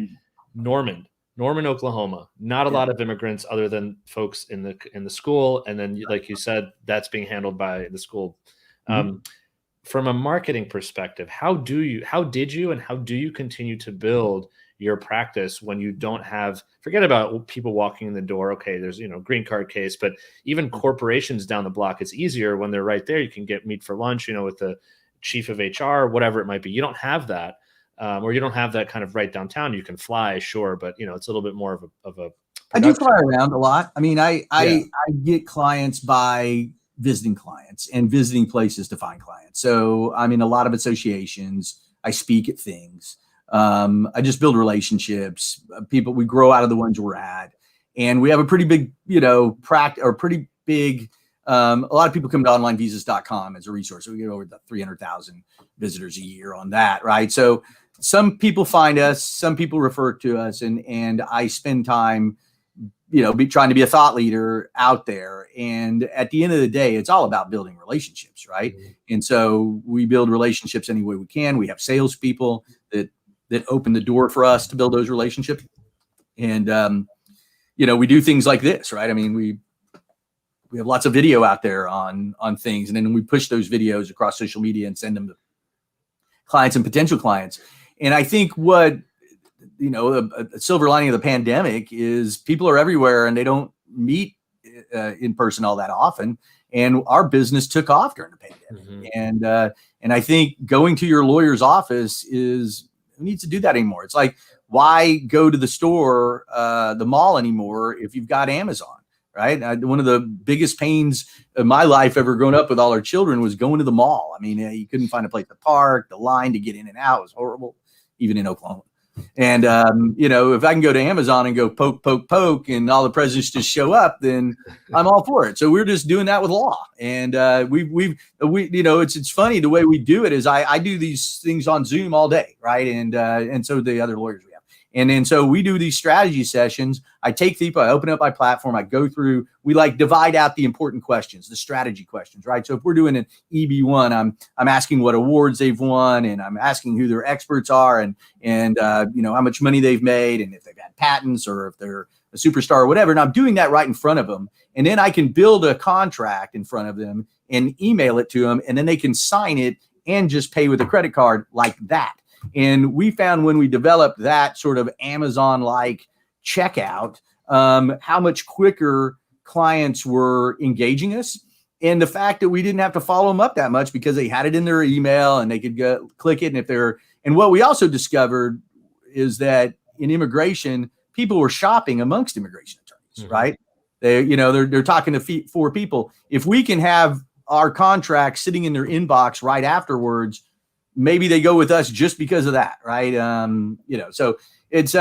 Normand, Oklahoma. Not a lot of immigrants other than folks in the school, and then like you said, that's being handled by the school. From a marketing perspective, how did you and how do you continue to build your practice when you don't have, forget about people walking in the door. Okay, there's, green card case, but even corporations down the block, it's easier when they're right there. You can meet for lunch, with the chief of HR, whatever it might be. You don't have that. or you don't have that kind of right downtown. You can fly, sure, but it's a little bit more of a I do fly around a lot. I mean, I get clients by visiting clients and visiting places to find clients. So I'm in a lot of associations. I speak at things. I just build relationships. We grow out of the ones we're at, and we have a pretty big, pretty big. A lot of people come to OnlineVisas.com as a resource. So we get over the 300,000 visitors a year on that, right? So some people find us, some people refer to us, and I spend time, trying to be a thought leader out there. And at the end of the day, it's all about building relationships, right? Mm-hmm. And so we build relationships any way we can. We have salespeople that open the door for us to build those relationships. And, we do things like this, right? I mean, we have lots of video out there on things, and then we push those videos across social media and send them to clients and potential clients. And I think what, a silver lining of the pandemic is people are everywhere and they don't meet in person all that often. And our business took off during the pandemic. Mm-hmm. And I think going to your lawyer's office who needs to do that anymore? It's like, why go to the store, the mall anymore if you've got Amazon, right? One of the biggest pains of my life ever growing up with all our children was going to the mall. I mean, you couldn't find a place to park. The line to get in and out was horrible, even in Oklahoma. And, if I can go to Amazon and go poke, and all the presidents just show up, then I'm all for it. So we're just doing that with law. And it's funny the way we do it is I do these things on Zoom all day, right? And so the other lawyers we have. And then so we do these strategy sessions. I take people, I open up my platform, I go through, we divide out the important questions, the strategy questions, right? So if we're doing an EB1, I'm asking what awards they've won, and I'm asking who their experts are, and how much money they've made, and if they've had patents or if they're a superstar or whatever. And I'm doing that right in front of them. And then I can build a contract in front of them and email it to them, and then they can sign it and just pay with a credit card like that. And we found when we developed that sort of Amazon-like checkout, how much quicker clients were engaging us. And the fact that we didn't have to follow them up that much because they had it in their email and they could go click it. And what we also discovered is that in immigration, people were shopping amongst immigration attorneys, mm-hmm. right? They're talking to 4 people. If we can have our contract sitting in their inbox right afterwards, maybe they go with us just because of that, right? So it's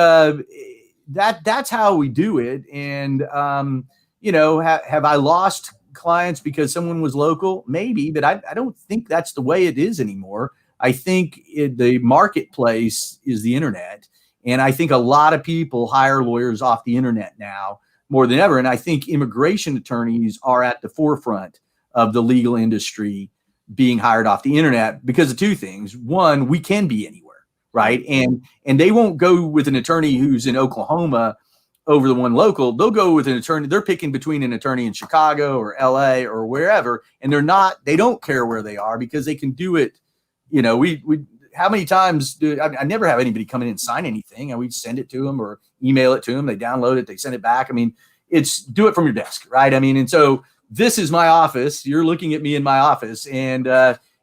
that's how we do it. And have I lost clients because someone was local? Maybe, but I don't think that's the way it is anymore. I think the marketplace is the internet, and I think a lot of people hire lawyers off the internet now more than ever. And I think immigration attorneys are at the forefront of the legal industry being hired off the internet because of 2 things. One, we can be anywhere, right? And they won't go with an attorney who's in Oklahoma over the one local. They'll go with an attorney. They're picking between an attorney in Chicago or LA or wherever. And they don't care where they are because they can do it. How many times I never have anybody come in and sign anything. We send it to them or email it to them. They download it, they send it back. I mean, it's do it from your desk, right? I mean, and so this is my office. You're looking at me in my office, and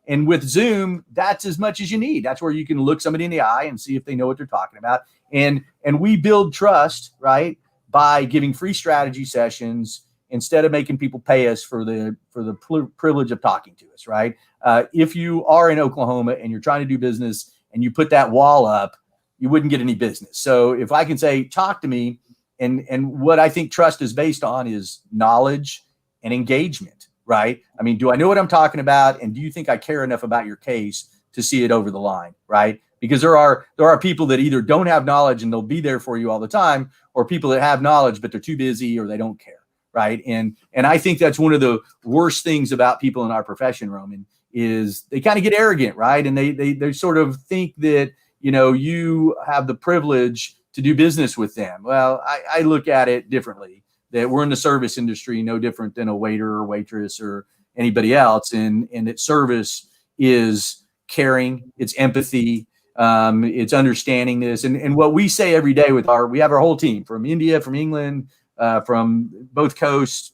with Zoom, that's as much as you need. That's where you can look somebody in the eye and see if they know what they're talking about. And we build trust, right, by giving free strategy sessions instead of making people pay us for the privilege of talking to us, right? If you are in Oklahoma and you're trying to do business and you put that wall up, you wouldn't get any business. So if I can say, talk to me, and what I think trust is based on is knowledge and engagement, right? I mean, do I know what I'm talking about? And do you think I care enough about your case to see it over the line, right? Because there are people that either don't have knowledge and they'll be there for you all the time, or people that have knowledge, but they're too busy or they don't care, right? And I think that's one of the worst things about people in our profession, Roman, is they kind of get arrogant, right? And they sort of think that, you have the privilege to do business with them. Well, I look at it differently. That we're in the service industry, no different than a waiter or waitress or anybody else. And that service is caring, it's empathy, it's understanding this. And what we say every day we have our whole team from India, from England, from both coasts.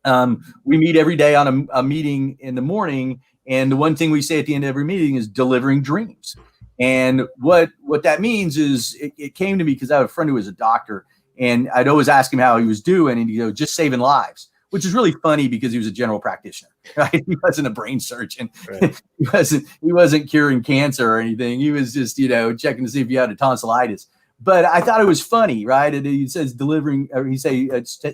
We meet every day on a meeting in the morning. And the one thing we say at the end of every meeting is delivering dreams. And what that means is it came to me because I have a friend who was a doctor, and I'd always ask him how he was doing, and he'd go, just saving lives, which is really funny because he was a general practitioner, right? He wasn't a brain surgeon. Right. He wasn't curing cancer or anything. He was just, checking to see if you had a tonsillitis. But I thought it was funny, right? And he says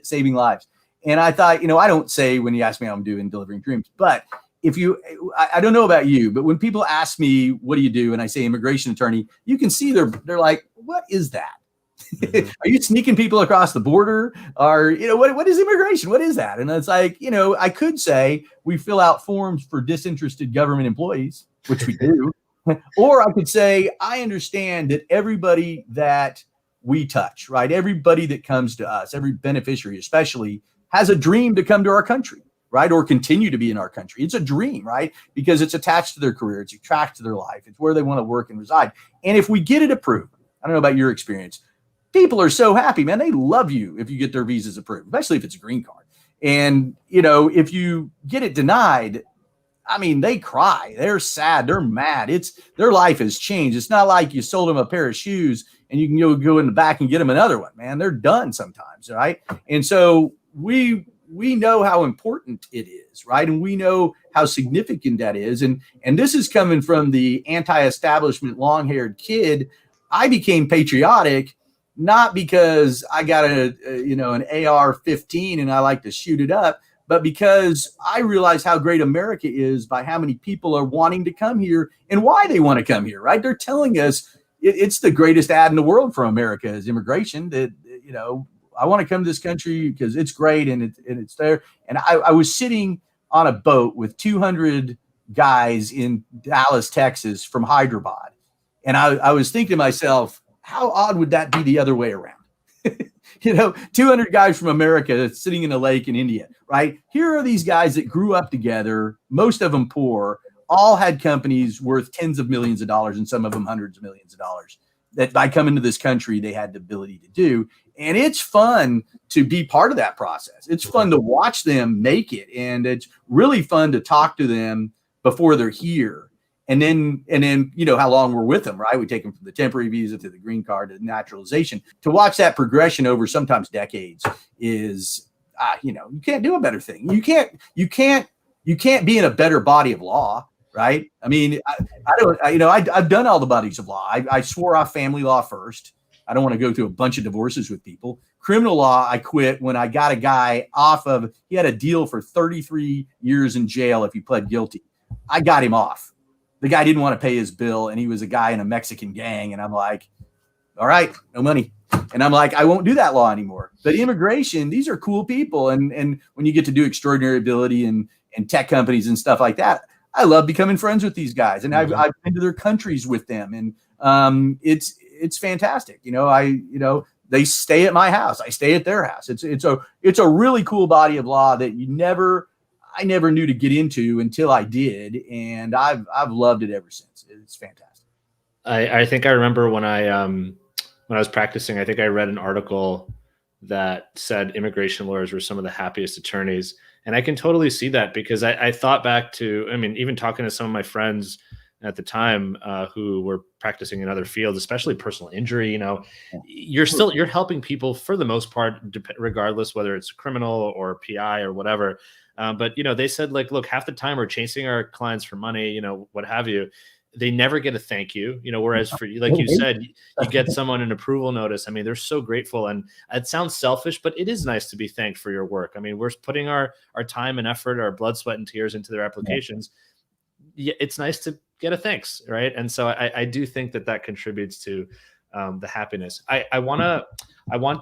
saving lives. And I thought, I don't say when you ask me how I'm doing delivering dreams, but I don't know about you, but when people ask me, what do you do? And I say immigration attorney, you can see they're like, what is that? Mm-hmm. Are you sneaking people across the border? Or, what is immigration? What is that? And it's like, I could say we fill out forms for disinterested government employees, which we do. Or I could say, I understand that everybody that we touch, right? Everybody that comes to us, every beneficiary especially, has a dream to come to our country, right? Or continue to be in our country. It's a dream, right? Because it's attached to their career. It's attached to their life. It's where they want to work and reside. And if we get it approved, I don't know about your experience, people are so happy, man. They love you if you get their visas approved, especially if it's a green card. And, if you get it denied, I mean, they cry. They're sad. They're mad. Their life has changed. It's not like you sold them a pair of shoes and you can go in the back and get them another one, man. They're done sometimes, right? And so we know how important it is, right? And we know how significant that is. And this is coming from the anti-establishment long-haired kid. I became patriotic not because I got an AR-15 and I like to shoot it up, but because I realize how great America is by how many people are wanting to come here and why they want to come here, right? They're telling us it's the greatest ad in the world for America is immigration, that, I want to come to this country because it's great and it's there. And I was sitting on a boat with 200 guys in Dallas, Texas from Hyderabad. And I was thinking to myself, how odd would that be the other way around? 200 guys from America sitting in a lake in India, right? Here are these guys that grew up together, most of them poor, all had companies worth tens of millions of dollars and some of them hundreds of millions of dollars that by coming to this country, they had the ability to do. And it's fun to be part of that process. It's fun to watch them make it. And it's really fun to talk to them before they're here. And then, how long we're with them, right? We take them from the temporary visa to the green card to naturalization. To watch that progression over sometimes decades is, you can't do a better thing. You can't be in a better body of law, right? I mean, I've done all the bodies of law. I swore off family law first. I don't want to go through a bunch of divorces with people. Criminal law, I quit when I got a guy he had a deal for 33 years in jail if he pled guilty. I got him off. The guy didn't want to pay his bill, and he was a guy in a Mexican gang. And I'm like, all right, no money. And I'm like, I won't do that law anymore. But immigration, these are cool people. And when you get to do extraordinary ability and tech companies and stuff like that, I love becoming friends with these guys. And I've been to their countries with them. And it's fantastic. They stay at my house. I stay at their house. It's a really cool body of law that I never knew to get into until I did. And I've loved it ever since. It's fantastic. I think I remember when I was practicing, I think I read an article that said immigration lawyers were some of the happiest attorneys. And I can totally see that because I thought back to, even talking to some of my friends at the time who were practicing in other fields, especially personal injury, you're helping people for the most part, regardless whether it's criminal or PI or whatever. But they said, like, look, half the time we're chasing our clients for money, what have you. They never get a thank you, whereas for you, like you said, you get someone an approval notice. They're so grateful. And it sounds selfish, but it is nice to be thanked for your work. We're putting our time and effort, our blood, sweat, and tears into their applications. Yeah, it's nice to get a thanks, right? And so I do think that contributes to the happiness. I want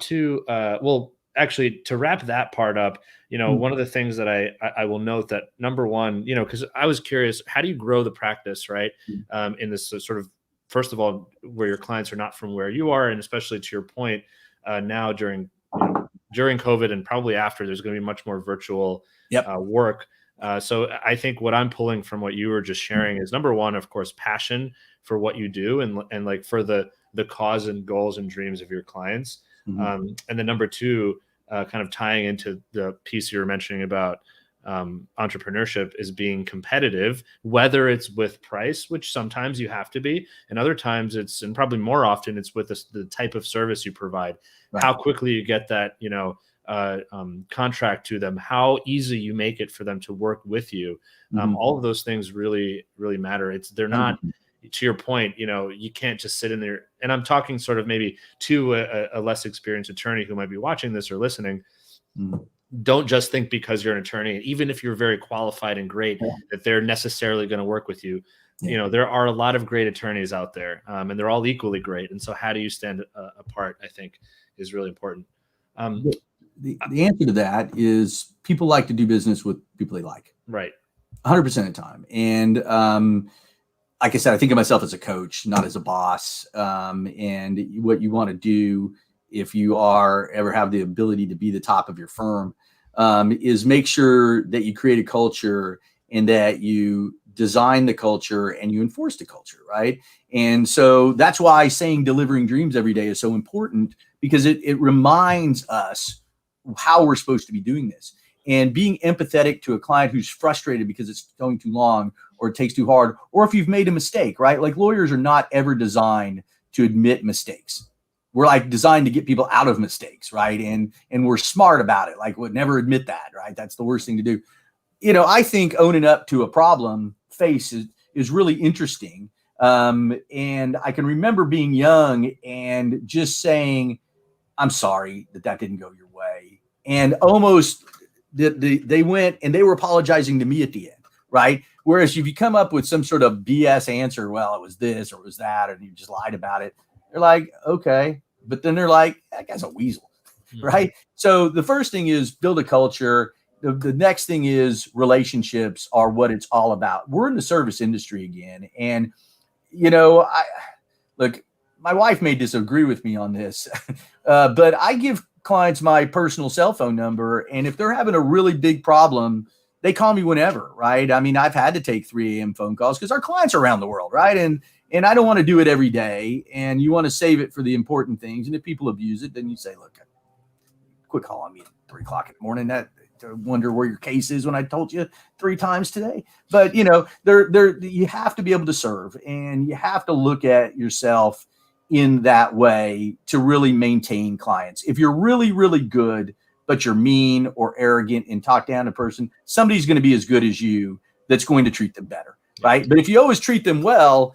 to actually, to wrap that part up, one of the things that I will note that, number one, because I was curious, how do you grow the practice, right? In this sort of, first of all, where your clients are not from where you are, and especially to your point, now during COVID and probably after, there's going to be much more virtual work. So I think what I'm pulling from what you were just sharing is, number one, of course, passion for what you do and like for the cause and goals and dreams of your clients. And then number two, kind of tying into the piece you were mentioning about entrepreneurship is being competitive, whether it's with price, which sometimes you have to be, and other times it's, and probably more often, it's with the type of service you provide, Right. how quickly you get that, contract to them, how easy you make it for them to work with you. All of those things really, really matter. They're not, to your point, you can't just sit in there. And I'm talking sort of maybe to a less experienced attorney who might be watching this or listening. Don't just think because you're an attorney, even if you're very qualified and great, that they're necessarily going to work with you. There are a lot of great attorneys out there, and they're all equally great. And so how do you stand apart, I think, is really important. The answer to that is people like to do business with people they like. Right. 100% of the time. And like I said, I think of myself as a coach, not as a boss. And what you want to do if you ever have the ability to be the top of your firm is make sure that you create a culture and that you design the culture and you enforce the culture, right? And so that's why saying delivering dreams every day is so important, because it reminds us how we're supposed to be doing this. And being empathetic to a client who's frustrated because it's going too long or it takes too hard, or if you've made a mistake, right? Like lawyers are not ever designed to admit mistakes. We're like designed to get people out of mistakes, right? And we're smart about it. Like would never admit that, right? That's the worst thing to do. I think owning up to a problem is really interesting. And I can remember being young and just saying, I'm sorry that didn't go your way. And almost they went and they were apologizing to me at the end, right? Whereas if you come up with some sort of BS answer, well, it was this or it was that, and you just lied about it, they're like, okay. But then they're like, that guy's a weasel, right? So the first thing is build a culture. The next thing is relationships are what it's all about. We're in the service industry again. And, look, my wife may disagree with me on this, but I give clients my personal cell phone number. And if they're having a really big problem, they call me whenever, right? I mean, I've had to take 3 a.m. phone calls because our clients are around the world, right? And I don't want to do it every day. And you want to save it for the important things. And if people abuse it, then you say, look, quit calling me at 3 o'clock in the morning. I wonder where your case is when I told you 3 times today. But, you have to be able to serve, and you have to look at yourself in that way to really maintain clients. If you're really, really good, but you're mean or arrogant and talk down a person, somebody's going to be as good as you that's going to treat them better, right? But if you always treat them well,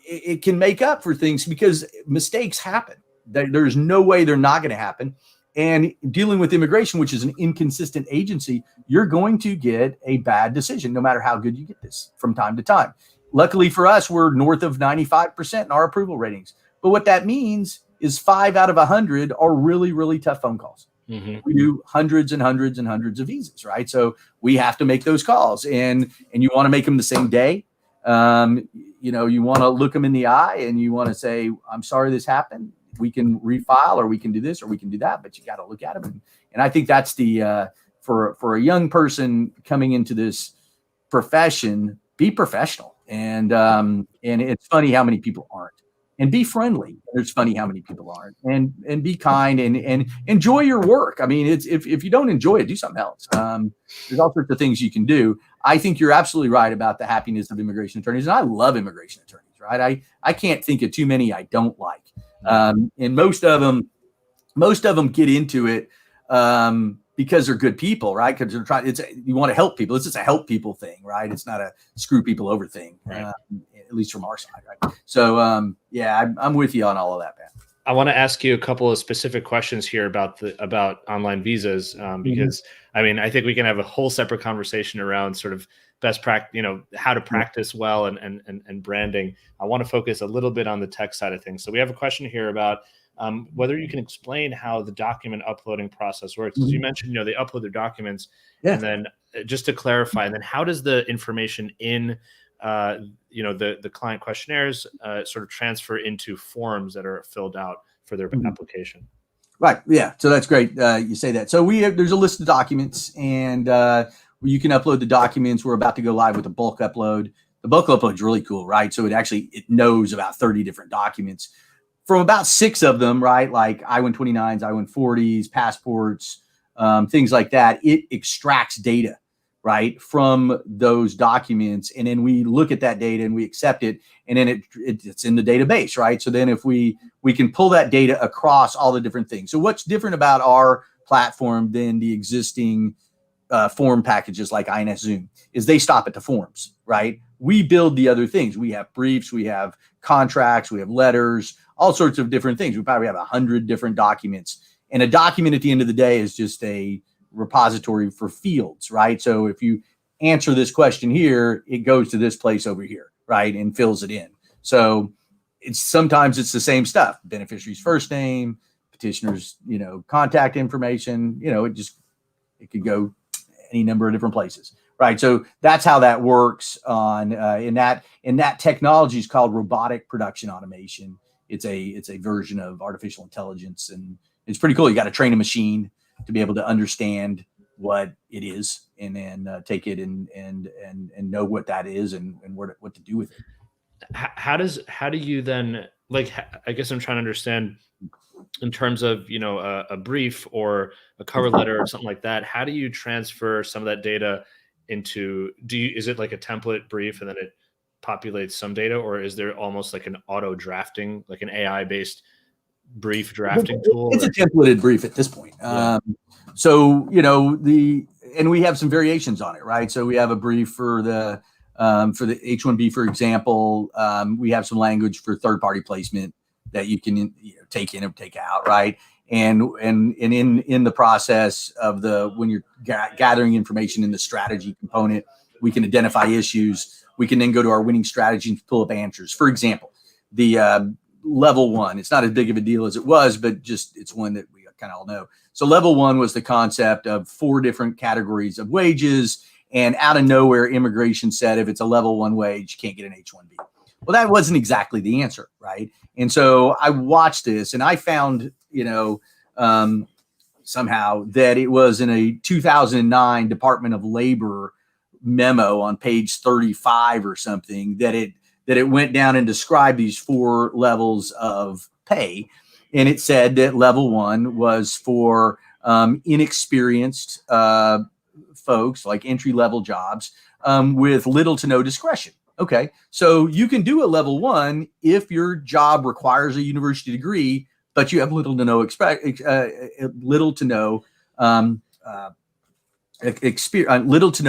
it can make up for things because mistakes happen. There's no way they're not going to happen. And dealing with immigration, which is an inconsistent agency, you're going to get a bad decision, no matter how good you get this from time to time. Luckily for us, we're north of 95% in our approval ratings. But what that means is 5 out of 100 are really, really tough phone calls. We do hundreds and hundreds and hundreds of visas, right? So we have to make those calls, and you want to make them the same day. You want to look them in the eye and you want to say, I'm sorry this happened. We can refile, or we can do this, or we can do that, but you got to look at them. And I think that's for a young person coming into this profession, be professional. And it's funny how many people aren't. And be friendly. It's funny how many people aren't. And be kind and enjoy your work. I mean, if you don't enjoy it, do something else. There's all sorts of things you can do. I think you're absolutely right about the happiness of immigration attorneys. And I love immigration attorneys, right? I can't think of too many I don't like. And most of them get into it because they're good people, right? Because they're trying. You want to help people. It's just a help people thing, right? It's not a screw people over thing, right. At least from our side, right? So I'm with you on all of that, man. I want to ask you a couple of specific questions here about online visas, because I mean, I think we can have a whole separate conversation around sort of best practice, how to practice well and branding. I want to focus a little bit on the tech side of things. So we have a question here about whether you can explain how the document uploading process works. As you mentioned, they upload their documents, and then just to clarify, and then how does the information in the client questionnaires sort of transfer into forms that are filled out for their application? Right. Yeah. So that's great. You say that. So there's a list of documents, and you can upload the documents. We're about to go live with a bulk upload. The bulk upload is really cool, right? So it knows about 30 different documents from about 6 of them, right? Like I-129s, I-140s, passports, things like that. It extracts data right, from those documents. And then we look at that data and we accept it, and then it's in the database, right? So then if we can pull that data across all the different things. So what's different about our platform than the existing form packages like INS Zoom is they stop at the forms, right? We build the other things. We have briefs, we have contracts, we have letters, all sorts of different things. We probably have 100 different documents. And a document at the end of the day is just a repository for fields, right? So if you answer this question here, it goes to this place over here, right? And fills it in. So sometimes it's the same stuff. Beneficiary's first name, petitioner's, contact information, it could go any number of different places, right? So that's how that works on in that technology is called robotic production automation. It's a version of artificial intelligence, and it's pretty cool. You got to train a machine to be able to understand what it is, and then take it and know what that is and what to do with it. How do you then, like, I guess I'm trying to understand in terms of, a brief or a cover letter or something like that, how do you transfer some of that data into, is it like a template brief and then it populates some data, or is there almost like an auto drafting, like an AI based brief drafting tool? It's a templated brief at this point. Yeah. So, and we have some variations on it, right? So we have a brief for the H-1B, for example. We have some language for third-party placement that you can take in or take out, right? And in the process of when you're gathering information in the strategy component, we can identify issues. We can then go to our winning strategy and pull up answers. For example, the level one, it's not as big of a deal as it was, but just it's one that we kind of all know. So level one was the concept of 4 different categories of wages, and out of nowhere, immigration said if it's a level 1 wage, you can't get an H-1B. Well, that wasn't exactly the answer, right? And so I watched this, and I found, somehow that it was in a 2009 Department of Labor memo on page 35 or something that it went down and described these 4 levels of pay. And it said that level 1 was for inexperienced folks, like entry-level jobs, with little to no discretion. Okay, so you can do a level 1 if your job requires a university degree, but you have little to no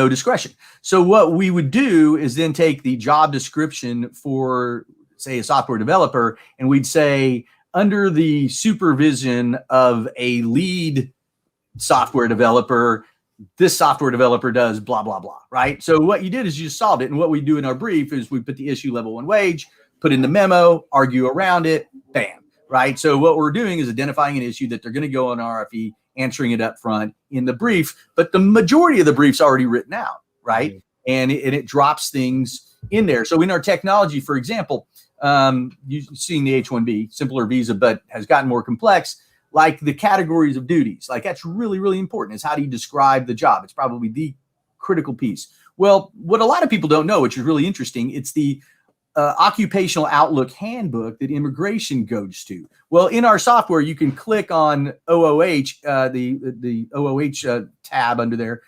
discretion. So what we would do is then take the job description for, say, a software developer, and we'd say, under the supervision of a lead software developer, this software developer does blah, blah, blah, right? So what you did is you just solved it. And what we do in our brief is we put the issue level 1 wage, put in the memo, argue around it, bam, right? So what we're doing is identifying an issue that they're going to go on RFE, answering it up front in the brief, but the majority of the brief's already written out, right? Mm-hmm. And it drops things in there. So in our technology, for example, you've seen the H-1B, simpler visa, but has gotten more complex. Like the categories of duties, like that's really, really important, is how do you describe the job? It's probably the critical piece. Well, what a lot of people don't know, which is really interesting, it's the Occupational Outlook Handbook that immigration goes to. Well, in our software, you can click on OOH, the OOH tab under there.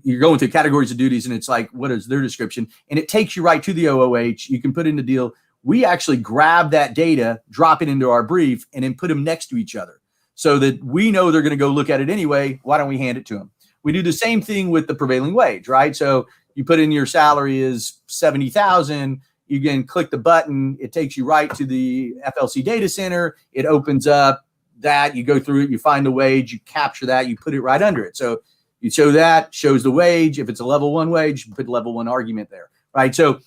You're going through categories of duties, and it's like, what is their description? And it takes you right to the OOH. You can put in the deal. We actually grab that data, drop it into our brief, and then put them next to each other so that we know they're going to go look at it anyway. Why don't we hand it to them? We do the same thing with the prevailing wage, right? So you put in your salary is $70,000. You can click the button. It takes you right to the FLC data center. It opens up that. You go through it. You find the wage. You capture that. You put it right under it. So you show that, shows the wage. If it's a level 1 wage, you put level 1 argument there, right? So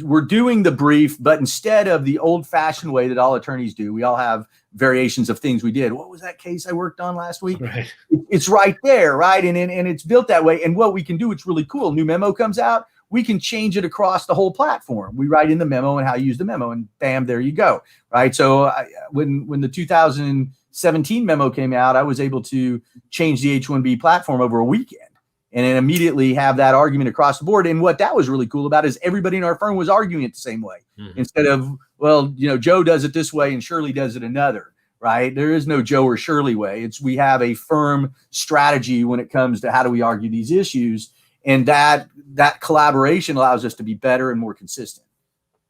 we're doing the brief, but instead of the old-fashioned way that all attorneys do, we all have variations of things we did. What was that case I worked on last week? Right. It's right there, right? And it's built that way. And what we can do, it's really cool. New memo comes out. We can change it across the whole platform. We write in the memo and how you use the memo, and bam, there you go, right? So when the 2017 memo came out, I was able to change the H-1B platform over a weekend, and then immediately have that argument across the board. And what that was really cool about is everybody in our firm was arguing it the same way. Mm-hmm. Instead of, well, Joe does it this way and Shirley does it another, right? There is no Joe or Shirley way. We have a firm strategy when it comes to how do we argue these issues, and that collaboration allows us to be better and more consistent.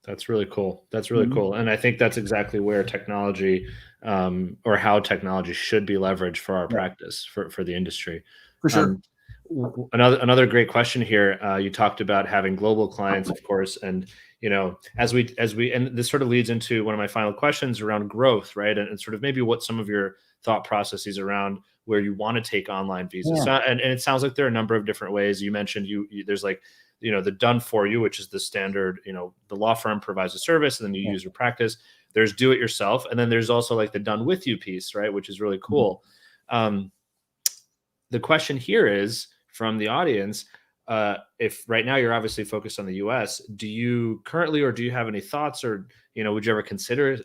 That's really cool. That's really cool. And I think that's exactly where technology or how technology should be leveraged for our practice, for the industry. For sure. Another great question here. You talked about having global clients, of course, and as we and this sort of leads into one of my final questions around growth, right? And sort of maybe what some of your thought processes around where you want to take online visas. So, and it sounds like there are a number of different ways. You mentioned there's like the done for you, which is the standard. The law firm provides a service, and then you use your practice. There's do it yourself, and then there's also like the done with you piece, right? Which is really cool. The question here is from the audience, if right now you're obviously focused on the US, do you currently, or do you have any thoughts, or would you ever consider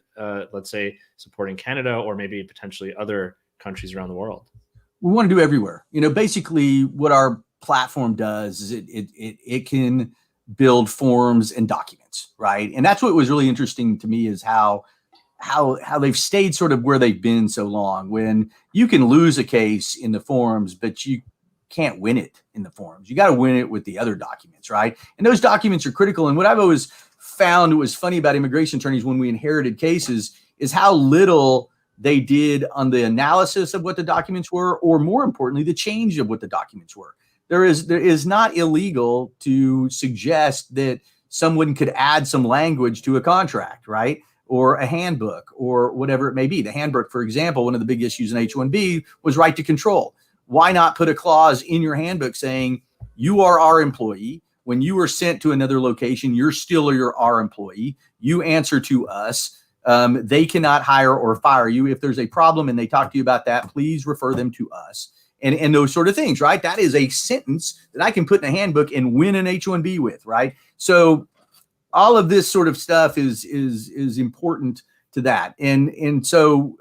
let's say supporting Canada or maybe potentially other countries around the world? We want to do everywhere. Basically what our platform does is it can build forms and documents, right? And that's what was really interesting to me, is how they've stayed sort of where they've been so long. When you can lose a case in the forms, but you can't win it in the forms. You got to win it with the other documents, right? And those documents are critical. And what I've always found was funny about immigration attorneys when we inherited cases is how little they did on the analysis of what the documents were, or more importantly, the change of what the documents were. There is not illegal to suggest that someone could add some language to a contract, right? Or a handbook, or whatever it may be. The handbook, for example, one of the big issues in H-1B was right to control. Why not put a clause in your handbook saying you are our employee? When you are sent to another location, you're still our employee. You answer to us. They cannot hire or fire you. If there's a problem and they talk to you about that, please refer them to us. And those sort of things, right? That is a sentence that I can put in a handbook and win an H-1B with, right? So all of this sort of stuff is important to that. And so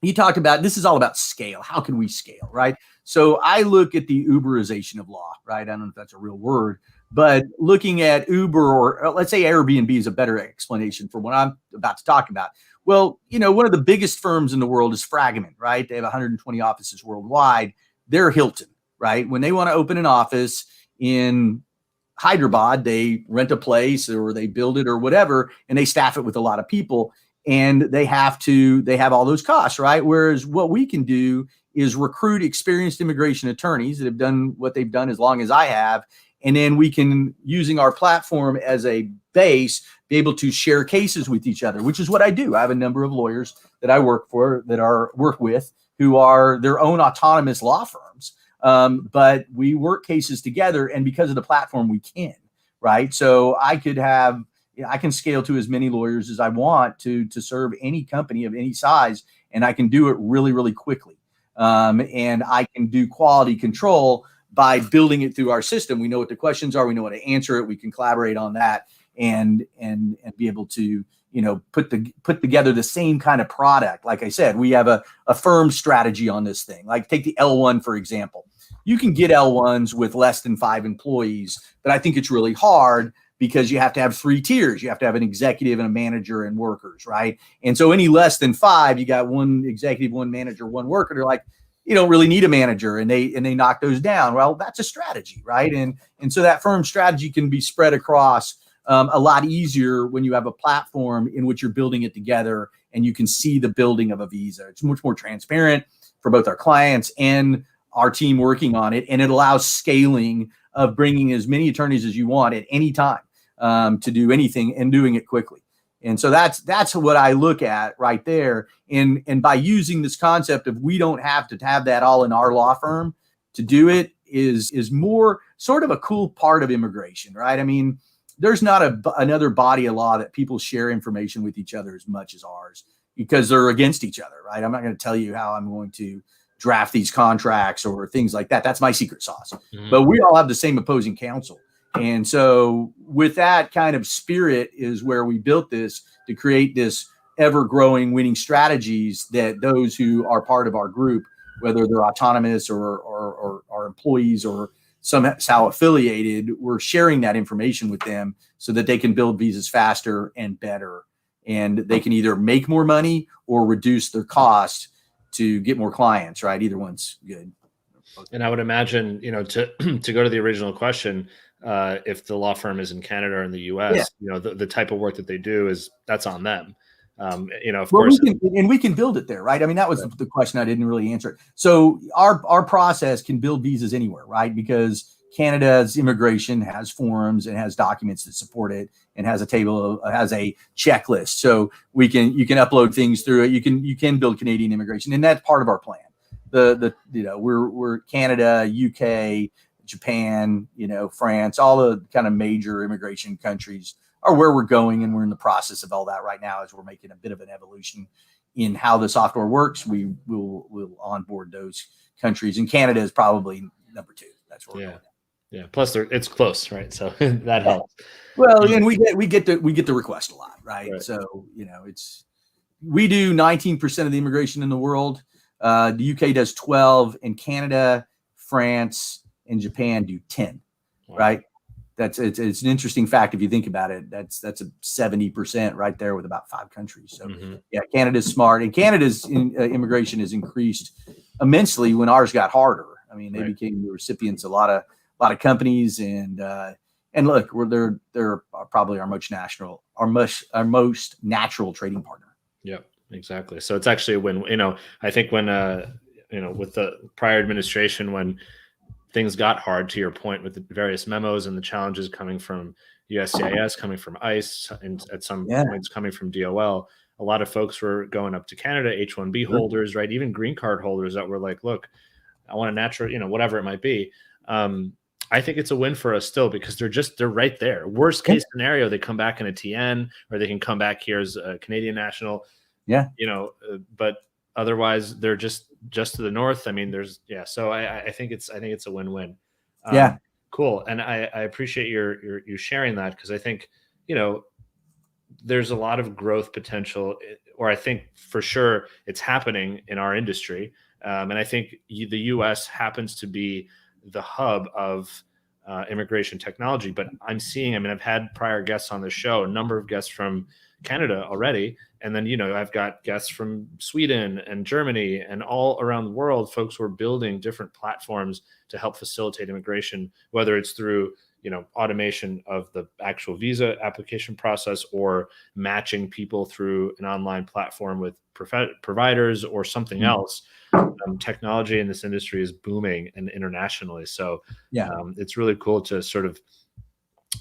you talked about, this is all about scale. How can we scale, right? So I look at the Uberization of law, right? I don't know if that's a real word, but looking at Uber, or let's say Airbnb is a better explanation for what I'm about to talk about. Well, one of the biggest firms in the world is Fragment, right? They have 120 offices worldwide. They're Hilton, right? When they want to open an office in Hyderabad, they rent a place or they build it or whatever, and they staff it with a lot of people. And they have all those costs, right? Whereas what we can do is recruit experienced immigration attorneys that have done what they've done as long as I have. And then we can, using our platform as a base, be able to share cases with each other, which is what I do. I have a number of lawyers that I work with who are their own autonomous law firms. But we work cases together, and because of the platform, we can, right? So I can scale to as many lawyers as I want to serve any company of any size, and I can do it really, really quickly. And I can do quality control by building it through our system. We know what the questions are. We know how to answer it. We can collaborate on that and be able to, put together the same kind of product. Like I said, we have a firm strategy on this thing. Like take the L1, for example. You can get L1s with less than 5 employees, but I think it's really hard because you have to have 3 tiers. You have to have an executive and a manager and workers, right? And so any less than 5, you got 1 executive, 1 manager, 1 worker. They're like, you don't really need a manager, and they knock those down. Well, that's a strategy, right? And so that firm strategy can be spread across a lot easier when you have a platform in which you're building it together and you can see the building of a visa. It's much more transparent for both our clients and our team working on it, and it allows scaling of bringing as many attorneys as you want at any time to do anything and doing it quickly. And so that's what I look at right there. And by using this concept of we don't have to have that all in our law firm to do it is more sort of a cool part of immigration, right? I mean, there's not another body of law that people share information with each other as much as ours because they're against each other, right? I'm not going to tell you how I'm going to draft these contracts or things like that. That's my secret sauce. Mm-hmm. But we all have the same opposing counsel. And so with that kind of spirit is where we built this to create this ever-growing winning strategies that those who are part of our group, whether they're autonomous or employees or somehow affiliated, we're sharing that information with them so that they can build visas faster and better and they can either make more money or reduce their cost to get more clients, right? Either one's good. And I would imagine, to go to the original question, if the law firm is in Canada or in the US, the type of work that they do that's on them. Of course. We can build it there, right? I mean, that was the question I didn't really answer. So our process can build visas anywhere, right? Because Canada's immigration has forms and has documents that support it and has a checklist. So you can upload things through it. You can build Canadian immigration, and that's part of our plan. We're Canada, UK, Japan, France, all the kind of major immigration countries are where we're going, and we're in the process of all that right now as we're making a bit of an evolution in how the software works. We'll onboard those countries, and Canada is probably number 2. That's where we're going. Yeah. Plus, it's close, right? So that helps. Well, and we get the request a lot, right? So we do 19% of the immigration in the world. The UK does 12, and Canada, France, and Japan do 10. Wow. Right? It's an interesting fact if you think about it. That's a 70% right there with about 5 countries. So Canada's smart, and Canada's immigration has increased immensely when ours got harder. I mean, they became the recipients of a lot of companies, and look, they're probably our most natural trading partner. Yep, exactly. So it's actually when I think when with the prior administration, when things got hard, to your point, with the various memos and the challenges coming from USCIS, coming from ICE, and at some points coming from DOL, a lot of folks were going up to Canada, H-1B holders, right? Even green card holders that were like, look, I want a natural, whatever it might be. I think it's a win for us still, because they're right there. Worst case scenario, they come back in a TN, or they can come back here as a Canadian national. But otherwise they're just to the north. I mean, so I think it's a win-win. Cool. And I appreciate you sharing that, because I think, there's a lot of growth potential, or I think for sure it's happening in our industry. And I think the US happens to be the hub of immigration technology, but I've had prior guests on the show, a number of guests from Canada already. And then, I've got guests from Sweden and Germany and all around the world, folks who are building different platforms to help facilitate immigration, whether it's through, automation of the actual visa application process, or matching people through an online platform with providers or something else. Technology in this industry is booming, and internationally. So it's really cool to sort of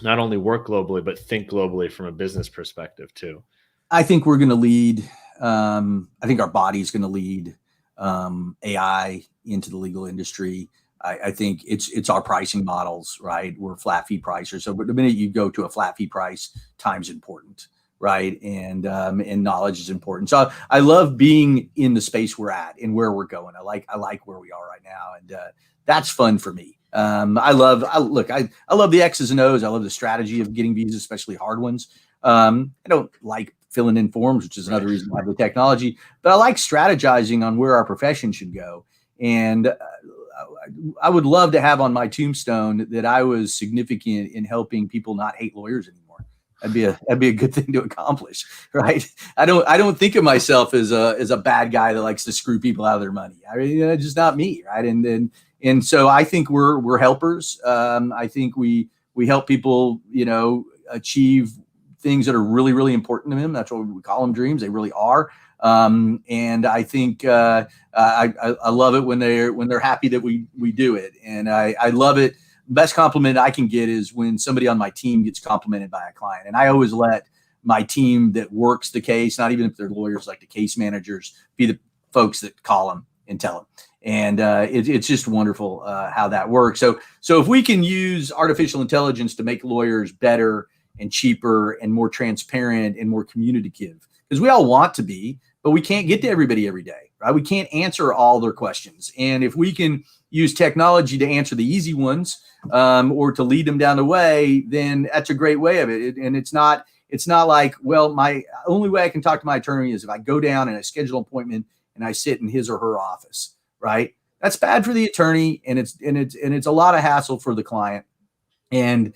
not only work globally, but think globally from a business perspective too. I think we're going to lead. I think our body's going to lead AI into the legal industry. I think it's our pricing models, right? We're flat fee pricers. So the minute you go to a flat fee price, time's important, right? And knowledge is important. So I love being in the space we're at and where we're going. I like where we are right now, and that's fun for me. I love the X's and O's. I love the strategy of getting visas, especially hard ones. I don't like filling in forms, which is another reason why I have the technology, but I like strategizing on where our profession should go. And I would love to have on my tombstone that I was significant in helping people not hate lawyers anymore. That'd be a good thing to accomplish, right? I don't think of myself as a bad guy that likes to screw people out of their money. I mean, just not me, right? And so I think we're helpers. I think we help people, achieve things that are really, really important to them. That's what we call them dreams. They really are. And I think I love it when they're happy that we do it. And I love it. The best compliment I can get is when somebody on my team gets complimented by a client. And I always let my team that works the case, not even if they're lawyers, like the case managers, be the folks that call them and tell them. And it's just wonderful how that works. So if we can use artificial intelligence to make lawyers better and cheaper and more transparent and more communicative, because we all want to be, but we can't get to everybody every day, right? We can't answer all their questions. And if we can use technology to answer the easy ones, or to lead them down the way, then that's a great way of it. And it's not like, well, my only way I can talk to my attorney is if I go down and I schedule an appointment and I sit in his or her office, right? That's bad for the attorney, and it's a lot of hassle for the client. And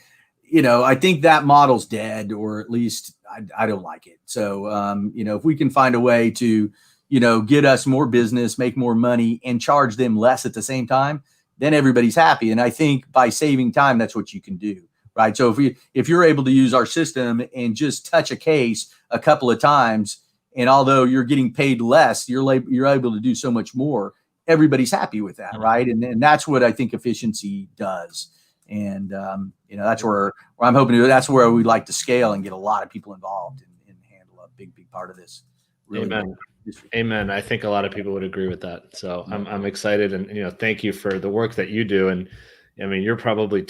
I think that model's dead, or at least I don't like it. So, if we can find a way to, get us more business, make more money, and charge them less at the same time, then everybody's happy. And I think by saving time, that's what you can do, right? So if you're able to use our system and just touch a case a couple of times, and although you're getting paid less, you're able to do so much more. Everybody's happy with that, right? And that's what I think efficiency does. And that's where I'm hoping to. That's where we'd like to scale and get a lot of people involved and handle a big part of this. Really Amen. Amen. I think a lot of people would agree with that. So I'm excited, and thank you for the work that you do. And I mean, you're probably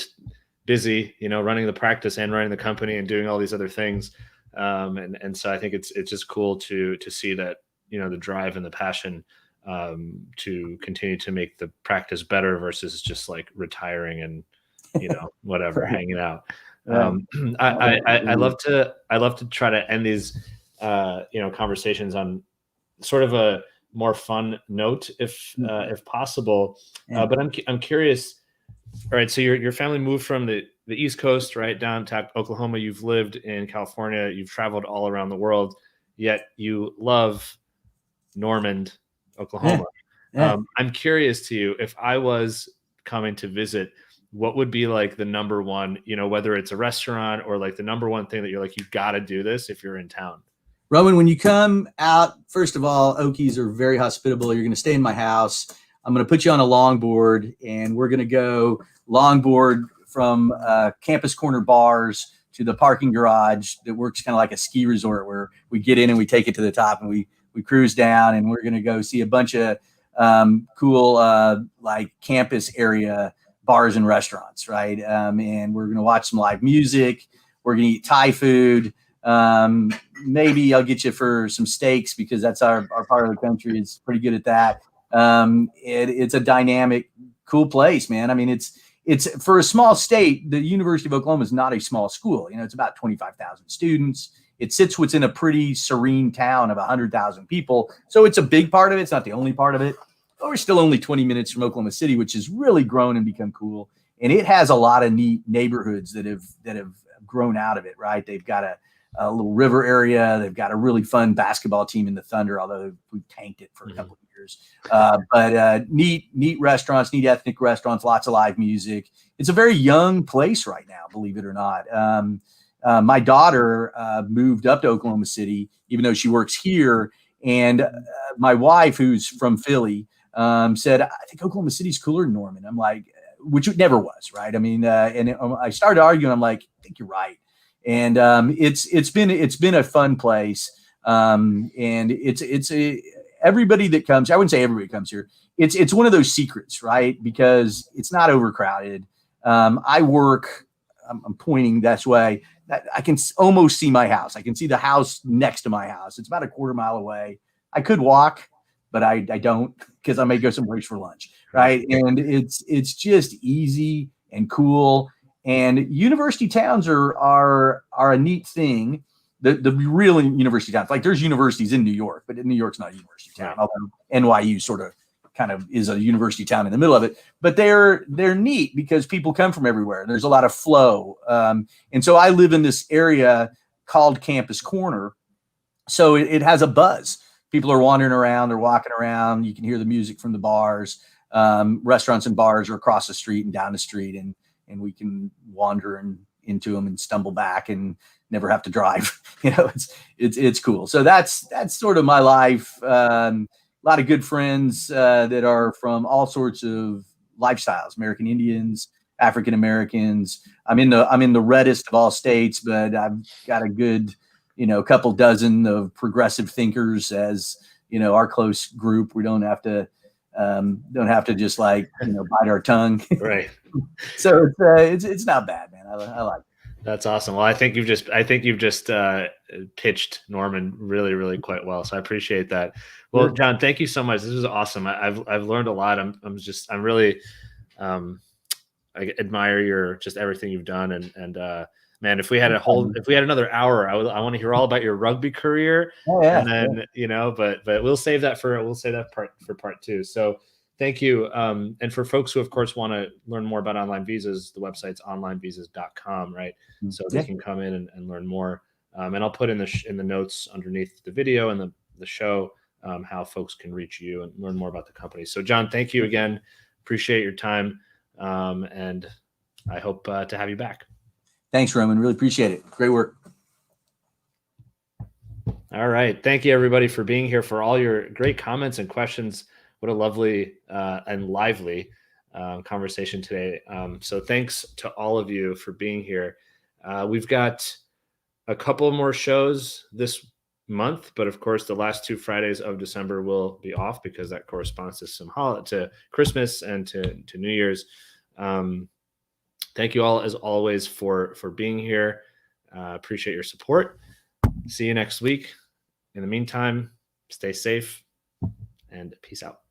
busy, running the practice and running the company and doing all these other things. And so I think it's just cool to see that the drive and the passion to continue to make the practice better versus just like retiring and whatever, hanging out. I love to try to end these conversations on sort of a more fun note if possible. But I'm curious. All right, so your family moved from the East Coast right down to Oklahoma. You've lived in California. You've traveled all around the world. Yet you love Norman, Oklahoma. I'm curious to you, if I was coming to visit, what would be like the number one, whether it's a restaurant or like the number one thing that you're like, you've got to do this if you're in town? Roman, when you come out, first of all, Okies are very hospitable. You're going to stay in my house. I'm going to put you on a longboard, and we're going to go longboard from Campus Corner bars to the parking garage that works kind of like a ski resort, where we get in and we take it to the top and we cruise down, and we're going to go see a bunch of cool like campus area bars and restaurants, right? And we're going to watch some live music. We're going to eat Thai food. Maybe I'll get you for some steaks, because that's our part of the country. It's pretty good at that. It's a dynamic, cool place, man. I mean, it's for a small state. The University of Oklahoma is not a small school. It's about 25,000 students. It sits within a pretty serene town of 100,000 people. So it's a big part of it. It's not the only part of it. But we're still only 20 minutes from Oklahoma City, which has really grown and become cool. And it has a lot of neat neighborhoods that have grown out of it, right? They've got a little river area. They've got a really fun basketball team in the Thunder, although we tanked it for a couple of years. But neat restaurants, neat ethnic restaurants, lots of live music. It's a very young place right now, believe it or not. My daughter moved up to Oklahoma City, even though she works here. And my wife, who's from Philly, said, I think Oklahoma City's cooler than Norman. I'm like, which it never was, right? I mean, I started arguing. I'm like, I think you're right. And it's been a fun place. And everybody that comes, I wouldn't say everybody comes here. It's one of those secrets, right? Because it's not overcrowded. I'm pointing this way. I can almost see my house. I can see the house next to my house. It's about a quarter mile away. I could walk, but I don't, because I may go someplace for lunch, right? And it's just easy and cool. And university towns are a neat thing. The real university towns, like there's universities in New York, but New York's not a university town. Although NYU sort of kind of is a university town in the middle of it. But they're neat because people come from everywhere. There's a lot of flow. And so I live in this area called Campus Corner. So it has a buzz. People are wandering around, they're walking around. You can hear the music from the bars. Restaurants and bars are across the street and down the street, and we can wander into them and stumble back and never have to drive. It's cool. So that's sort of my life. A lot of good friends that are from all sorts of lifestyles: American Indians, African Americans. I'm in the reddest of all states, but I've got a good, couple dozen of progressive thinkers as our close group. We don't have to just like bite our tongue. Right. So it's not bad, man. I like it. That's awesome. Well, I think you've just pitched Norman really, really quite well. So I appreciate that. Well, Jon, thank you so much. This is awesome. I've learned a lot. I'm really, I admire just everything you've done. And man, if we had another hour, I want to hear all about your rugby career. Oh, yeah. And then, but we'll save that for part two. So Thank you. And for folks who, of course, want to learn more about Online Visas, the website's onlinevisas.com, right? So they can come in and learn more. And I'll put in the notes underneath the video and the show how folks can reach you and learn more about the company. So, Jon, thank you again. Appreciate your time. And I hope to have you back. Thanks, Roman. Really appreciate it. Great work. All right. Thank you, everybody, for being here, for all your great comments and questions. What a lovely and lively conversation today. So thanks to all of you for being here. We've got a couple more shows this month, but of course, the last 2 Fridays of December will be off because that corresponds to to Christmas and to New Year's. Thank you all, as always, for being here. Appreciate your support. See you next week. In the meantime, stay safe and peace out.